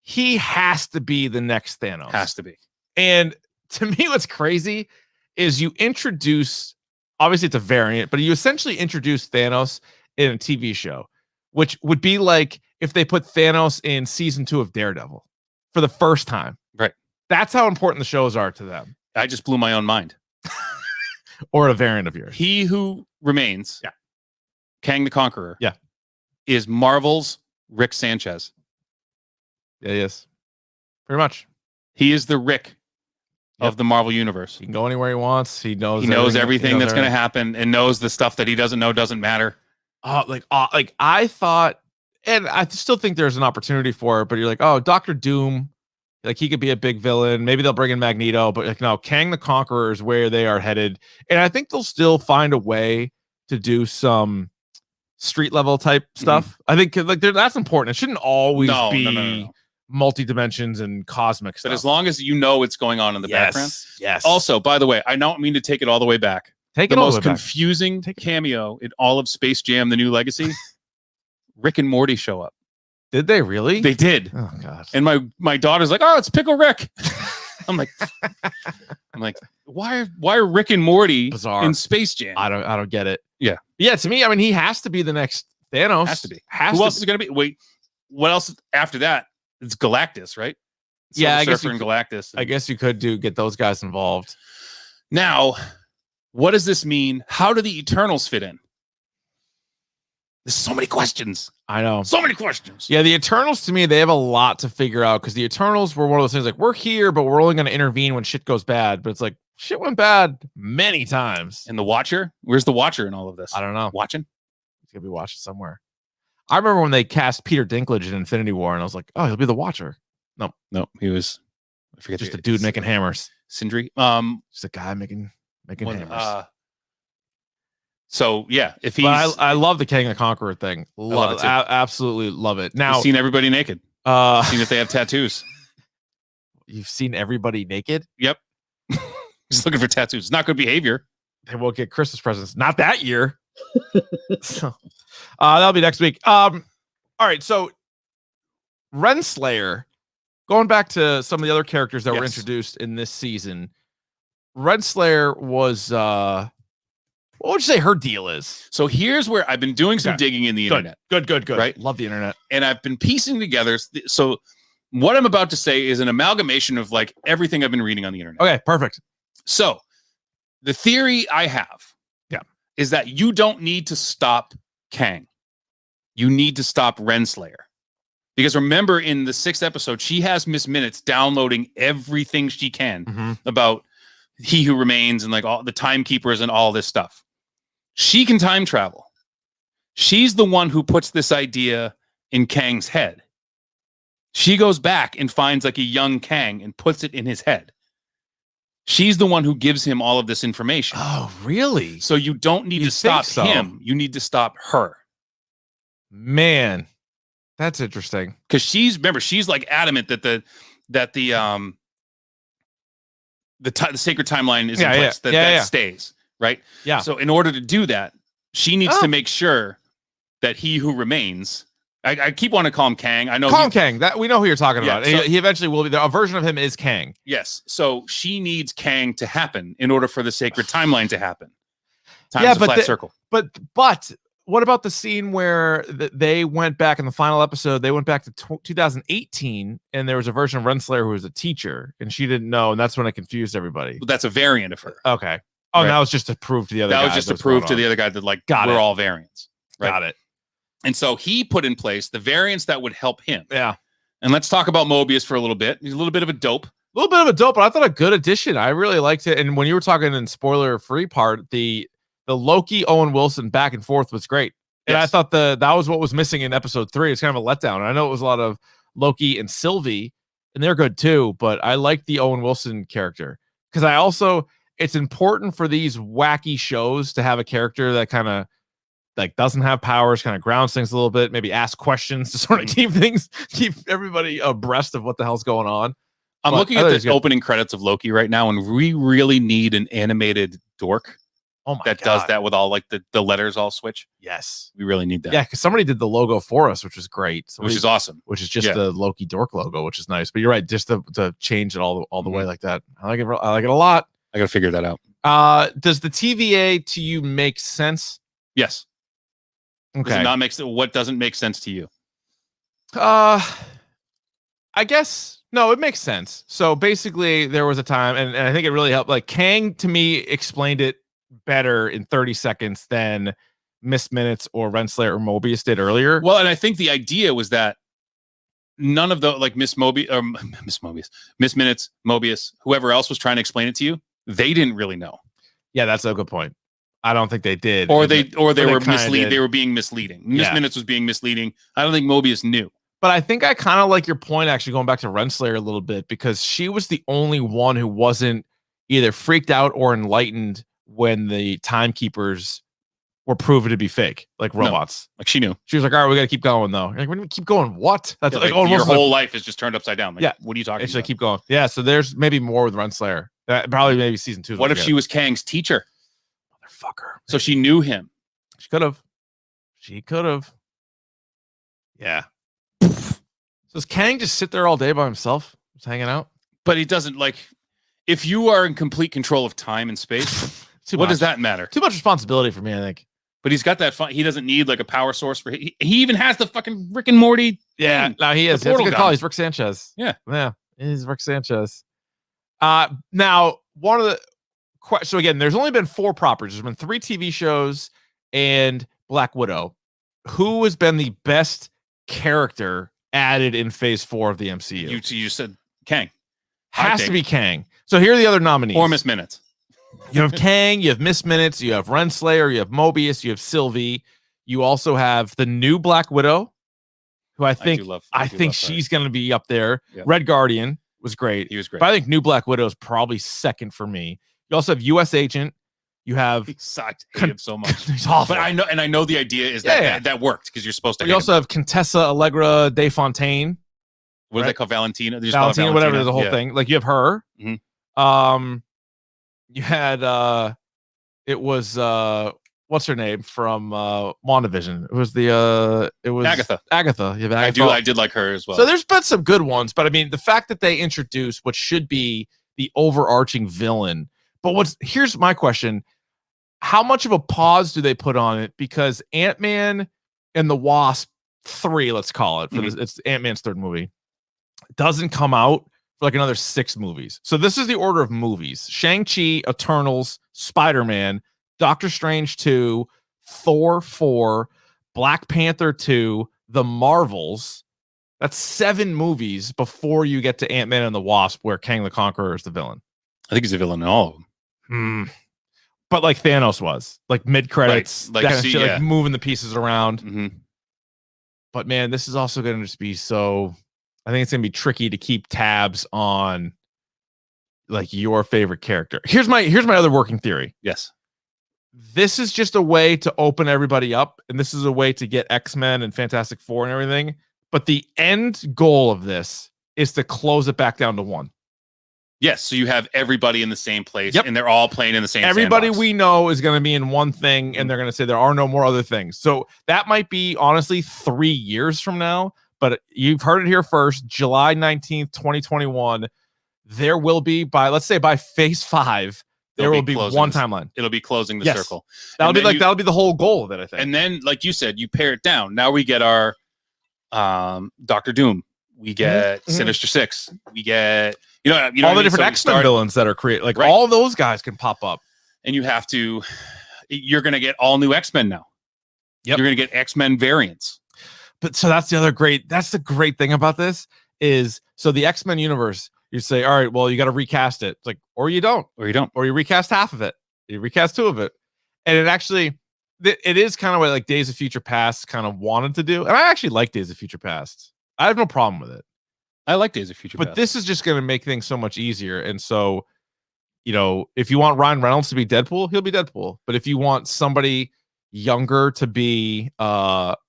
He has to be the next Thanos. Has to be. And to me, what's crazy is you introduce, obviously it's a variant, but you essentially introduce Thanos in a TV show, which would be like if they put Thanos in season 2 of Daredevil for the first time. Right. That's how important the shows are to them. I just blew my own mind. Or a variant of yours. He Who Remains, Kang the Conqueror, is Marvel's Rick Sanchez. Yeah, he is. Pretty much. He is the Rick of the Marvel universe. He can go anywhere he wants. He knows everything that's going to happen, and knows the stuff that he doesn't know doesn't matter. Like I thought, and I still think there's an opportunity for it, but you're like, oh, Dr. Doom, like he could be a big villain. Maybe they'll bring in Magneto, but like no, Kang the Conqueror is where they are headed. And I think they'll still find a way to do some street level type stuff. I think like that's important. It shouldn't always be multi dimensions and cosmic stuff. But as long as you know what's going on in the background. Yes. Also, by the way, I don't mean to take it all the way back. The most confusing cameo in all of Space Jam: The New Legacy. Rick and Morty show up. Did they really? They did. Oh god. And my daughter's like, "Oh, it's Pickle Rick." I'm like, why are Rick and Morty bizarre in Space Jam? I don't get it. Yeah. Yeah, to me, I mean, he has to be the next Thanos. Has to be. Who else is going to be? Wait, what else after that? It's Galactus, right? Yeah, I guess Surfer and Galactus. I guess you could get those guys involved. Now, what does this mean? How do the Eternals fit in? There's so many questions. I know. So many questions. Yeah, the Eternals, to me, they have a lot to figure out, because the Eternals were one of those things like, we're here, but we're only going to intervene when shit goes bad. But it's like, shit went bad many times. And the Watcher? Where's the Watcher in all of this? I don't know. Watching? He's going to be watching somewhere. I remember when they cast Peter Dinklage in Infinity War, and I was like, oh, he'll be the Watcher. No, he was, I forget. Just a dude making hammers. Sindri. Just a guy making hammers. So yeah, if he's, but I love the Kang the Conqueror thing. Love it too. Absolutely love it. Now, you've seen everybody naked. Seen if they have tattoos. You've seen everybody naked. Yep. Just looking for tattoos. Not good behavior. They won't get Christmas presents. Not that year. So, That'll be next week. All right, so Renslayer, going back to some of the other characters that were introduced in this season, Renslayer was what would you say her deal is? So here's where I've been doing some digging in the internet. Good. Right? Love the internet. And I've been piecing together. So what I'm about to say is an amalgamation of like everything I've been reading on the internet. Okay, perfect. So the theory I have is that you don't need to stop Kang. You need to stop Renslayer. Because remember, in the 6th episode, she has Miss Minutes downloading everything she can about He Who Remains and like all the timekeepers and all this stuff. She can time travel. She's the one who puts this idea in Kang's head. She goes back and finds like a young Kang and puts it in his head. She's the one who gives him all of this information. Oh, really? So you don't need to stop him. You need to stop her. Man, that's interesting. Because she's like adamant that the sacred timeline is in place. That stays, right? Yeah. So in order to do that, she needs to make sure that He Who Remains. I keep wanting to call him Kang. I know. Call him Kang. That we know who you're talking about. So, he eventually will be there. A version of him is Kang. Yes. So she needs Kang to happen in order for the sacred timeline to happen. Time's a flat circle. But what about the scene where they went back in the final episode? They went back to 2018, and there was a version of Renslayer who was a teacher, and she didn't know, and that's when it confused everybody. But that's a variant of her. Okay. Oh, right. That was just to prove to the other guy. That was just to prove to the other guy that like we're all variants. Right? Got it. And so he put in place the variants that would help him. Yeah. And let's talk about Mobius for a little bit. He's a little bit of a dope. But I thought a good addition. I really liked it. And when you were talking in spoiler-free part, the Loki Owen Wilson back and forth was great. And I thought that was what was missing in episode 3. It's kind of a letdown. And I know it was a lot of Loki and Sylvie, and they're good too, but I like the Owen Wilson character. Because it's important for these wacky shows to have a character that kind of like doesn't have powers, kind of grounds things a little bit, maybe ask questions to sort of keep everybody abreast of what the hell's going on. I'm looking at the opening credits of Loki right now, and we really need an animated DORK that does that with all like the letters all switch. Yes. We really need that. Yeah, because somebody did the logo for us, which was great. Which is awesome. Which is just the Loki DORK logo, which is nice. But you're right, just to change it all the way like that. I like it a lot. I gotta figure that out. Does the TVA to you make sense? Yes. Okay. Does it not make sense? What doesn't make sense to you? I guess no, it makes sense. So basically, there was a time, and I think it really helped. Like Kang to me explained it better in 30 seconds than Miss Minutes or Renslayer or Mobius did earlier. Well, and I think the idea was that none of the like Miss Minutes, Mobius, whoever else was trying to explain it to you, they didn't really know. Yeah, that's a good point. I don't think they did. Or they were misleading. They were being misleading. Miss Minutes was being misleading. I don't think Mobius knew. But I think I kind of like your point, actually, going back to Renslayer a little bit, because she was the only one who wasn't either freaked out or enlightened when the timekeepers were proven to be fake, like robots. No, like she knew. She was like, all right, we got to keep going, though. You're like, when do we keep going? What? That's like your whole life is just turned upside down. Like, what are you talking about? Like, keep going. Yeah, so there's maybe more with Renslayer. Probably maybe season 2. What if she was Kang's teacher? Motherfucker. So she knew him. She could have. Yeah. So does Kang just sit there all day by himself, just hanging out? But he doesn't, like, if you are in complete control of time and space, what does that matter? Too much responsibility for me, I think. But he's got that fun. He doesn't need like a power source for. He even has the fucking Rick and Morty. Yeah, no, he is. That's a good call. He's Rick Sanchez. Yeah, he's Rick Sanchez. Now one of the so again, there's only been 4 properties. There's been 3 TV shows and Black Widow. Who has been the best character added in Phase 4 of the MCU? You said Kang. Has to be Kang. So here are the other nominees. Or Miss Minutes. You have Kang, you have Miss Minutes, you have Renslayer, you have Mobius, you have Sylvie. You also have the new Black Widow, who I think she's going to be up there. Yeah. Red Guardian was great. He was great. But I think new Black Widow is probably second for me. You also have U.S. Agent. You have he sucked. Hate him so much. He's awful. But I know the idea is that worked because you're supposed to. You also have Contessa Allegra de Fontaine. What do they call Valentina? Valentina, whatever. There's a whole thing. Like you have her. Mm-hmm. You had it was what's her name from WandaVision? It was Agatha. Agatha. Yeah, Agatha. I did like her as well. So there's been some good ones, but I mean, the fact that they introduced what should be the overarching villain. But here's my question: how much of a pause do they put on it? Because Ant-Man and the Wasp 3, let's call it, for this, it's Ant-Man's third movie, doesn't come out for like another 6 movies. So this is the order of movies: Shang-Chi, Eternals, Spider-Man, Doctor Strange 2, Thor 4, Black Panther 2, The Marvels. That's 7 movies before you get to Ant-Man and the Wasp, where Kang the Conqueror is the villain. I think he's a villain in all of them. But like Thanos was, like mid-credits, Right. Like, that kind of see, shit, yeah. like moving the pieces around. Mm-hmm. But man, this is also going to just be so. I think it's going to be tricky to keep tabs on like your favorite character. Here's my other working theory. Yes. This is just a way to open everybody up, and this is a way to get X-Men and Fantastic Four and everything. But the end goal of this is to close it back down to 1. Yes. So you have everybody in the same place, Yep. and they're all playing in the same. Everybody sandbox. we know is going to be in one thing, and they're going to say there are no more other things. So that might be honestly 3 years from now, but you've heard it here first. July 19th, 2021. There will be by Phase 5, there will be one timeline. It'll be closing the Yes. circle. That'll be the whole goal of it, I think. And then, like you said, you pare it down. Now we get our Doctor Doom. We get Sinister Six. We get you know all what the I mean? different So X-Men villains that are created, like Right. all those guys can pop up. and you're going to get all new X-Men now. Yep. You're going to get X-Men variants. But so that's the great thing about this is, so the X-Men universe, you say, all right, well, you got to recast it. It's like, or you don't, Or you don't. or you recast half of it, you recast 2 of it. And it actually, it is kind of what like Days of Future Past kind of wanted to do. And I actually like Days of Future Past. I have no problem with it. I like Days of Future But Past. this is just going to make things so much easier. And so, you know, if you want Ryan Reynolds to be Deadpool, he'll be Deadpool. But if you want somebody younger to be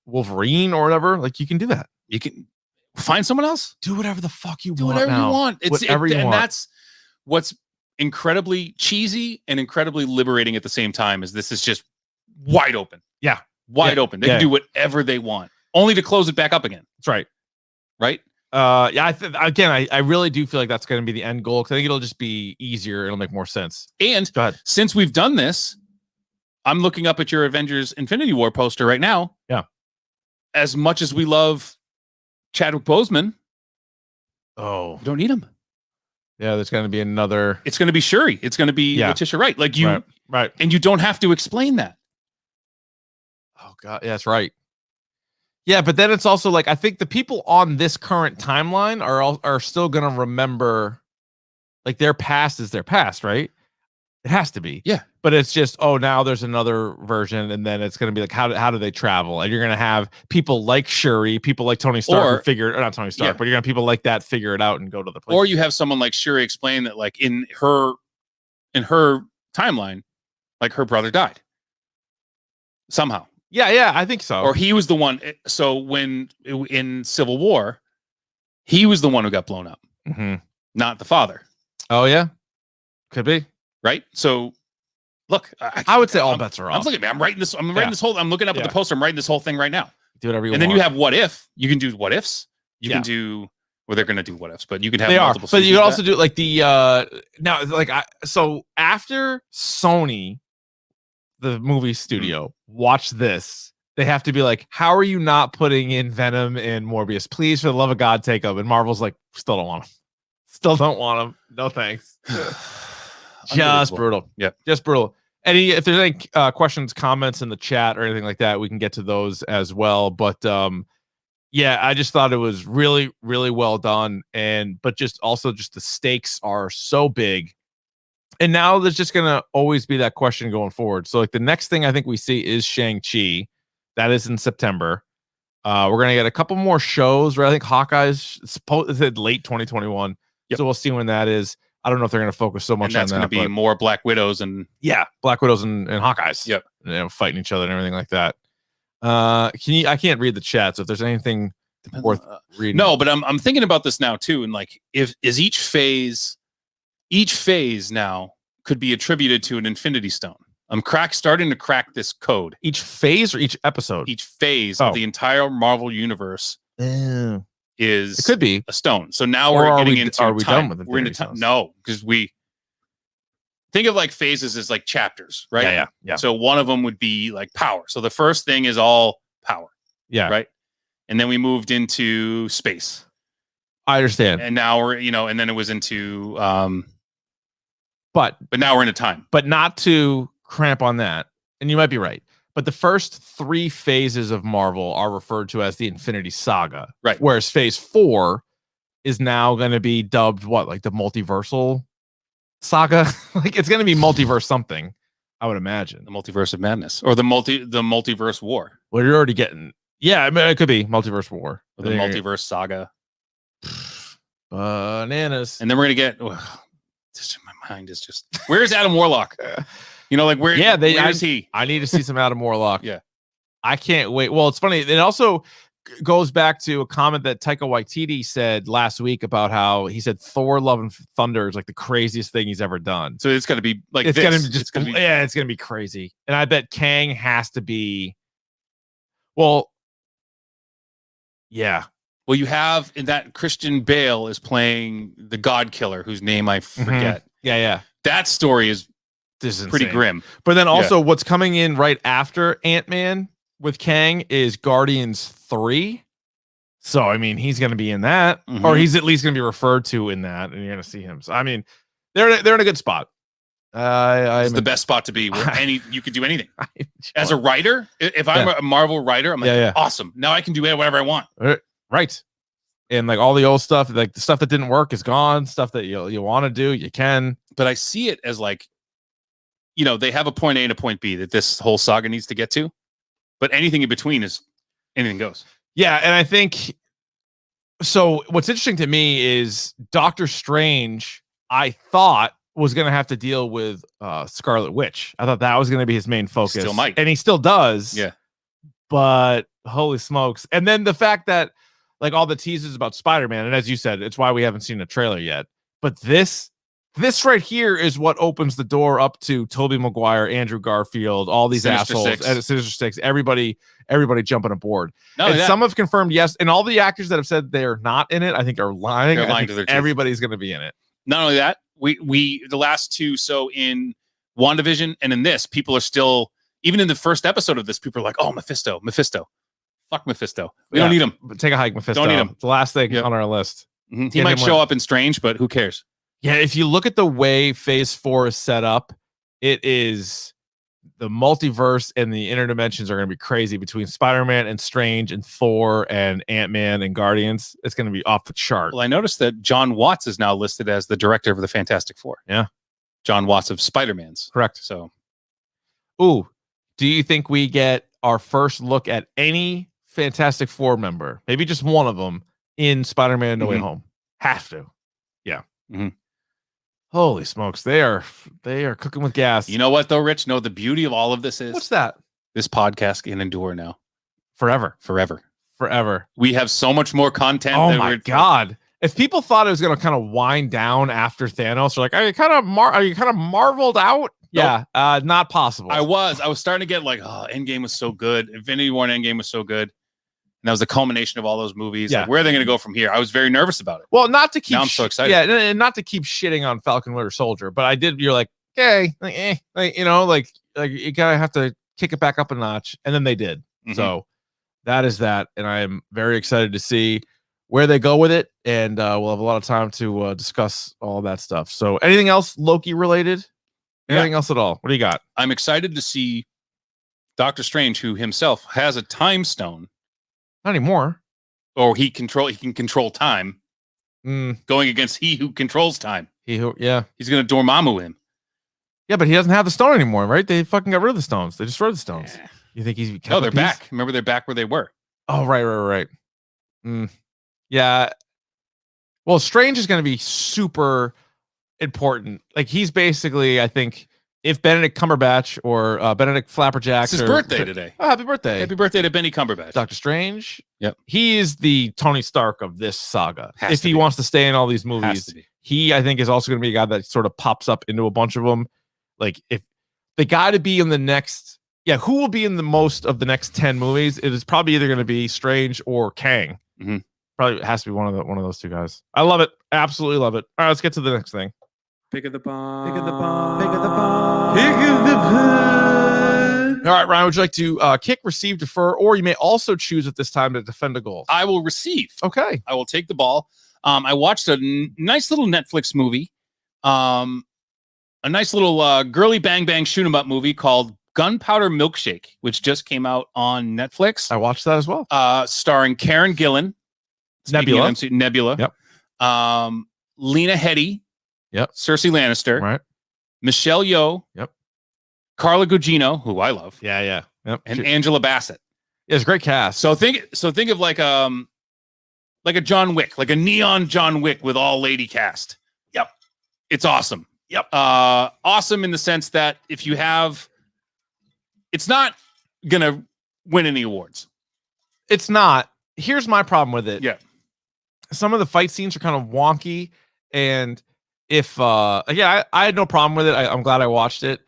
Wolverine or whatever, like you can do that. You can find someone else. Do whatever the fuck you Do want. whatever now. you want. Whatever you and want. that's what's incredibly cheesy and incredibly liberating at the same time. Is this is just wide open. Yeah. Wide Yeah. open. They Yeah. can do whatever they want, only to close it back up again. That's right. Right. Yeah. I really do feel like that's going to be the end goal, because I think it'll just be easier. It'll make more sense. And Go ahead. since we've done this, I'm looking up at your Avengers Infinity War poster right now. Yeah. As much as we love Chadwick Boseman, Oh, we don't need him. yeah. There's going to be another. It's going to be Shuri. It's going to be Yeah. Letitia Wright. Like you, Right. and you don't have to explain that. Oh God, yeah, that's right. Yeah, but then it's also like, I think the people on this current timeline are still gonna remember, like, their past is their past, right? It has to be. Yeah. But it's just, oh, now there's another version, and then it's gonna be like, how do they travel? And you're gonna have people like Shuri, people like Tony Stark, or not Tony Stark, Yeah. but you're gonna have people like that figure it out and go to the place. Or you have someone like Shuri explain that, like in her timeline, like her brother died somehow, yeah, I think so. or he was the one. So when in Civil War, he was the one who got blown up, Mhm. not the father. Oh yeah, could be. Right. So look, I would say all bets are I'm off. looking at me. I'm writing this. I'm Yeah. writing this whole. I'm looking up at Yeah. the poster. I'm writing this whole thing right now. Do whatever you And want. then you have what if. You can do what ifs. You Yeah. can do. Well, they're going to do what ifs, but you can have They are, multiple. but you seasons can of also that. do like the now, like so after Sony, the movie studio, watch this. They have to be like, how are you not putting in Venom and Morbius? Please, for the love of God, take them. And Marvel's like, still don't want them. Still don't want them. No thanks. Just Unbelievable. brutal. Yep. Just brutal. If there's any questions, comments in the chat or anything like that, we can get to those as well. But yeah, I just thought it was really, really well done. But just the stakes are so big. And now there's just going to always be that question going forward. So like the next thing I think we see is Shang-Chi. That is in September. We're going to get a couple more shows, right? I think Hawkeye's supposed late 2021. Yep. So we'll see when that is. I don't know if they're going to focus so much And that's on going that. to be more Black Widows and Yeah, Black Widows and Hawkeyes. Yep. You know, fighting each other and everything like that. I can't read the chat, so if there's anything worth reading. No, but I'm thinking about this now too, and like is each phase now could be attributed to an Infinity Stone, I'm starting to crack this code. Each phase or each episode? Each phase Oh. of the entire Marvel universe is It could be. a stone. So now Or we're are getting we- into are we time. done with We're into Infinity time. Stones? No, because we think of like phases as like chapters, right? Yeah. So one of them would be like power. So the first thing is all power, Yeah. right? And then we moved into space. I understand. And now we're, and then it was into But now we're into time. but not to cramp on that. And you might be right. But the first 3 phases of Marvel are referred to as the Infinity Saga. Right. Whereas phase 4 is now going to be dubbed what? Like the multiversal saga? Like it's going to be multiverse something, I would imagine. The multiverse of madness. Or the multiverse war. Well, you're already getting. Yeah, I mean, it could be multiverse war. Or the multiverse saga. Bananas. And then we're gonna get my mind is just where's Adam Warlock? Like where is he? I need to see some Adam Warlock. Yeah. I can't wait. Well, it's funny. It also goes back to a comment that Taika Waititi said last week about how he said Thor Love and Thunder is like the craziest thing he's ever done. So it's gonna be like it's this. gonna be just it's gonna be crazy. And I bet Kang has to be yeah. Well, you have in that Christian Bale is playing the God Killer, whose name I forget. Yeah. That story is This is pretty insane. grim. But then also what's coming in right after Ant-Man with Kang is Guardians 3. So I mean he's gonna be in that, or he's at least gonna be referred to in that, and you're gonna see him. So I mean, they're in a good spot. It's the best spot to be where you could do anything. As a writer, if I'm a Marvel writer, I'm like, awesome. Now I can do whatever I want. Right. And like all the old stuff, like the stuff that didn't work is gone. Stuff that you want to do, you can. But I see it as like, they have a point A and a point B that this whole saga needs to get to. But anything in between is anything goes. Yeah, and I think so. What's interesting to me is Doctor Strange, I thought was going to have to deal with Scarlet Witch. I thought that was going to be his main focus. Still might. And he still does. Yeah. But holy smokes. And then the fact that like all the teases about Spider-Man, and as you said, it's why we haven't seen a trailer yet. But this right here is what opens the door up to Tobey Maguire, Andrew Garfield, all these Sinister assholes, Six. and Sinister Six, everybody jumping aboard. No, And some have confirmed yes, and all the actors that have said they're not in it, I think are lying. They're I lying think to their teeth. everybody's going to be in it. Not only that, we the last two, so in WandaVision and in this, people are still, even in the first episode of this, people are like, oh, Mephisto. Fuck Mephisto. We don't need him. Take a hike, Mephisto. Don't need him. The last thing on our list. He might show up in Strange, but who cares? Yeah, if you look at the way Phase 4 is set up, it is the multiverse and the interdimensions are going to be crazy between Spider-Man and Strange and Thor and Ant-Man and Guardians. It's going to be off the chart. Well, I noticed that John Watts is now listed as the director of the Fantastic Four. Yeah. John Watts of Spider-Man's. Correct. So, ooh, do you think we get our first look at any Fantastic Four member, maybe just one of them, in Spider-Man No Way Home? Have to. Yeah. Holy smokes, they are cooking with gas. You know what though, Rich? No, the beauty of all of this is what's that? This podcast can endure now. Forever. We have so much more content. Oh my god. If people thought it was going to kind of wind down after Thanos, they're like, are you kind of marveled out? Nope. Yeah, not possible. I was starting to get like, oh, Endgame was so good. Infinity War and Endgame was so good. And that was the culmination of all those movies. Yeah. Like, where are they going to go from here? I was very nervous about it. Well, not to keep. Now I'm so excited. Yeah, and not to keep shitting on Falcon Winter Soldier, but I did. You're like, okay, like you gotta have to kick it back up a notch, and then they did. So that is that, and I am very excited to see where they go with it, and we'll have a lot of time to discuss all that stuff. So, anything else Loki related? Anything else at all? What do you got? I'm excited to see Doctor Strange, who himself has a time stone. Not anymore. Or he can control time. Going against he who controls time. He's gonna Dormammu him. Yeah, but he doesn't have the stone anymore, right? They fucking got rid of the stones. They destroyed the stones. Yeah. You think he's No, they're back. Remember, they're back where they were. Oh, right. Yeah. Well, Strange is gonna be super important. Like he's basically, I think, if Benedict Cumberbatch or Benedict Flapperjack. It's his birthday today. Oh, happy birthday. Happy birthday to Benny Cumberbatch. Doctor Strange. Yep. He is the Tony Stark of this saga. If he wants to stay in all these movies, he, I think, is also going to be a guy that sort of pops up into a bunch of them. Like if they got to be in the next. Yeah, who will be in the most of the next 10 movies? It is probably either going to be Strange or Kang. Mhm. Probably has to be one of those two guys. I love it. Absolutely love it. All right, let's get to the next thing. Pick of the bomb. Pick of the bomb. Pick of the bomb. Pick of the All right, Ryan, would you like to kick, receive, defer, or you may also choose at this time to defend a goal? I will receive. Okay. I will take the ball. I watched a nice little Netflix movie, a nice little girly bang bang shoot 'em up movie called Gunpowder Milkshake, which just came out on Netflix. I watched that as well. Starring Karen Gillan, Nebula. Nebula. Yep. Lena Headey. Yep. Cersei Lannister. Right. Michelle Yeoh. Yep. Carla Gugino, who I love, Yeah. Yep. and Angela Bassett. Yeah, it's a great cast. So think of like a John Wick, like a neon John Wick with all lady cast. Yep. It's awesome. Yep. Awesome in the sense that if you have, it's not gonna win any awards. It's not. Here's my problem with it. Yeah. Some of the fight scenes are kind of wonky, and if I had no problem with it. I'm glad I watched it.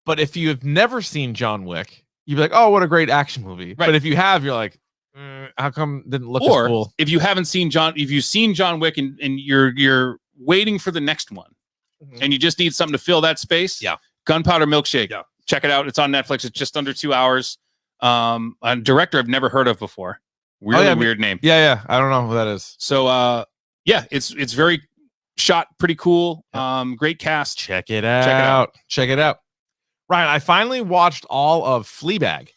But if you have never seen John Wick, you'd be like, "Oh, what a great action movie!" Right. But if you have, you're like, "How come it didn't look Or as cool?" if you haven't seen if you've seen John Wick and you're waiting for the next one, and you just need something to fill that space. Yeah. Gunpowder Milkshake. Yeah. Check it out. It's on Netflix. It's just under 2 hours. A director I've never heard of before. Really weird name. Yeah. I don't know who that is. So it's very shot pretty cool. Great cast. Check it out. Check it out. Ryan, I finally watched all of Fleabag.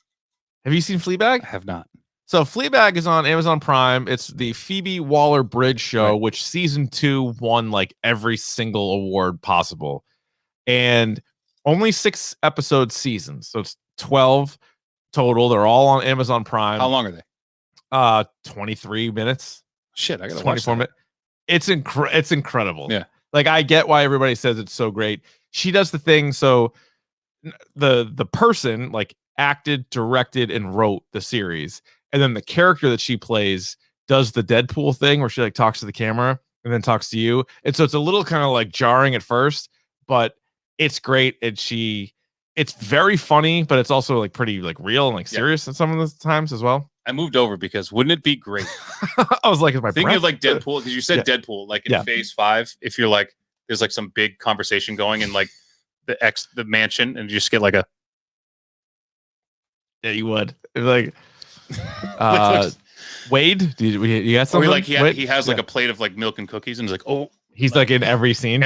Have you seen Fleabag? I have not. So Fleabag is on Amazon Prime. It's the Phoebe Waller-Bridge show, which season 2 won like every single award possible, and only 6 episode seasons, so it's 12 total. They're all on Amazon Prime. How long are they? 23 minutes. Shit, I gotta 24 minutes. It's incredible. Yeah, like I get why everybody says it's so great. She does the thing so. The person like acted, directed, and wrote the series, and then the character that she plays does the Deadpool thing where she like talks to the camera and then talks to you, and so it's a little kind of like jarring at first, but it's great. And it's very funny, but it's also like pretty like real and like serious at some of the times as well. I moved over because wouldn't it be great? I was like, is my thinking breath? of like Deadpool, because you said Yeah. Deadpool, like in Phase 5, if you're like there's like some big conversation going in like the mansion, and you just get like a you would like Wade. You got something? or like he has like a plate of like milk and cookies, and he's like, oh, he's like in every scene.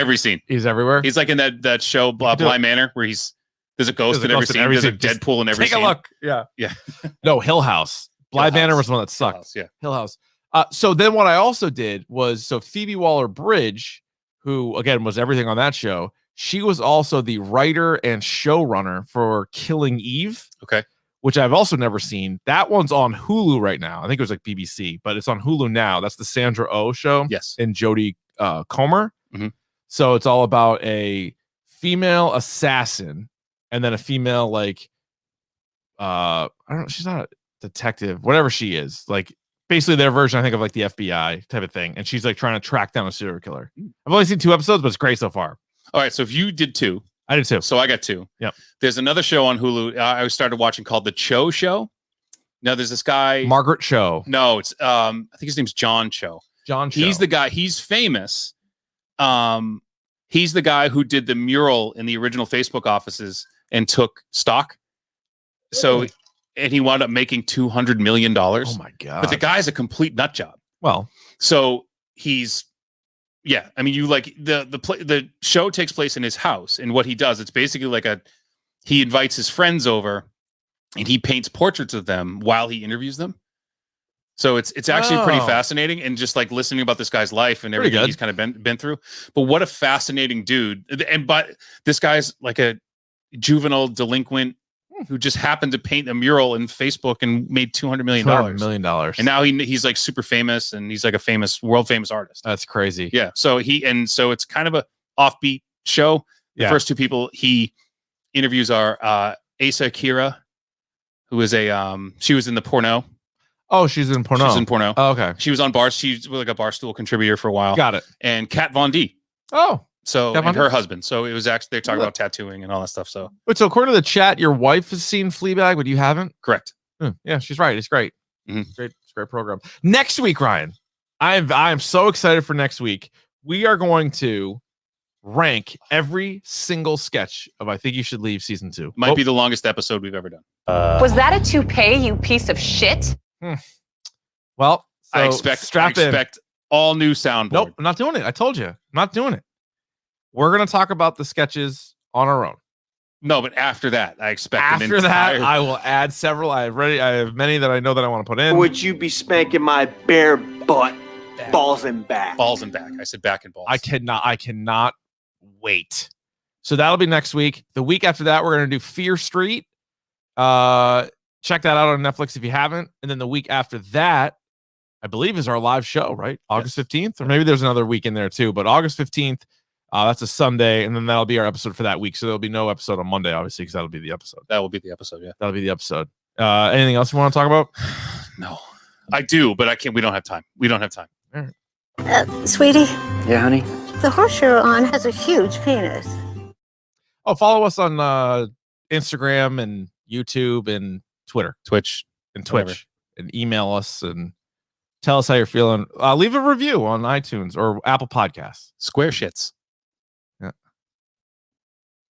He's everywhere. He's like in that show Bly Manor where there's a ghost in every scene. There's a Deadpool in every scene. Take a look. Yeah. No, Hill House. Bly Manor was one that sucked. Hill House. So then what I also did was Phoebe Waller-Bridge, who again was everything on that show. She was also the writer and showrunner for Killing Eve. Okay. Which I've also never seen. That one's on Hulu right now. I think it was like BBC, but it's on Hulu now. That's the Sandra Oh show. Yes. And Jodie Comer. Mhm. So it's all about a female assassin and then a female like I don't know, she's not a detective, whatever she is. Like basically their version, I think, of like the FBI type of thing. And she's like trying to track down a serial killer. I've only seen 2 episodes, but it's great so far. All right, so if you did 2, I did 2. so I got 2. Yep. There's another show on Hulu I started watching called The Cho Show. Now there's this guy Margaret Cho. No, it's I think his name's John Cho. John Cho. He's the guy. He's famous. He's the guy who did the mural in the original Facebook offices and took stock. So, and he wound up making $200 million. Oh my god! But the guy's a complete nut job. Well, so he's. Yeah, I mean, you like the show takes place in his house, and what he does, it's basically like he invites his friends over, and he paints portraits of them while he interviews them. So it's actually pretty fascinating, and just like listening about this guy's life and everything he's kind of been through. But what a fascinating dude! But this guy's like a juvenile delinquent who just happened to paint a mural in Facebook and made $200 million. $200 million. And now he's like super famous, and he's like a world famous artist. That's crazy. Yeah. So it's kind of a offbeat show. The first 2 people he interviews are Asa Akira, who is she was in the porno. Oh, she's in porno. She's in porno. Oh, okay. She was on She's like a Barstool contributor for a while. Got it. And Kat Von D. Oh. So Cat and Von her D? husband. So it was actually they're talking Look. about tattooing and all that stuff. So Wait, so according to the chat, your wife has seen Fleabag, but you haven't? correct. Yeah, she's right. It's great. Mhm. It's a great program. Next week, Ryan, I am so excited for next week. We are going to rank every single sketch of I Think You Should Leave season 2. Might be the longest episode we've ever done. Was that a toupee, you piece of shit? Well, so I expect strap in. all new soundboard. Nope, I'm not doing it. I told you, I'm not doing it. We're gonna talk about the sketches on our own. No, but after that, I expect After that, I will add several. I have many that I know that I want to put in. Would you be spanking my bare butt, balls and back? balls and back. I said back and balls. I cannot wait. So that'll be next week. The week after that, we're gonna do Fear Street. Check that out on Netflix if you haven't. And then the week after that, I believe, is our live show, right? August 15th, or maybe there's another week in there too. But August 15th, that's a Sunday, and then that'll be our episode for that week. So there'll be no episode on Monday, obviously, because that'll be the episode. That will be the episode. Yeah. That'll be the episode. Anything else you want to talk about? No, I do, but I can't. We don't have time. Sweetie, Yeah, honey. the horse you're on has a huge penis. Oh, follow us on Instagram and YouTube and Twitter Twitch. and Twitch, Whatever. and email us and tell us how you're feeling. Leave a review on iTunes or Apple Podcasts. Square shits.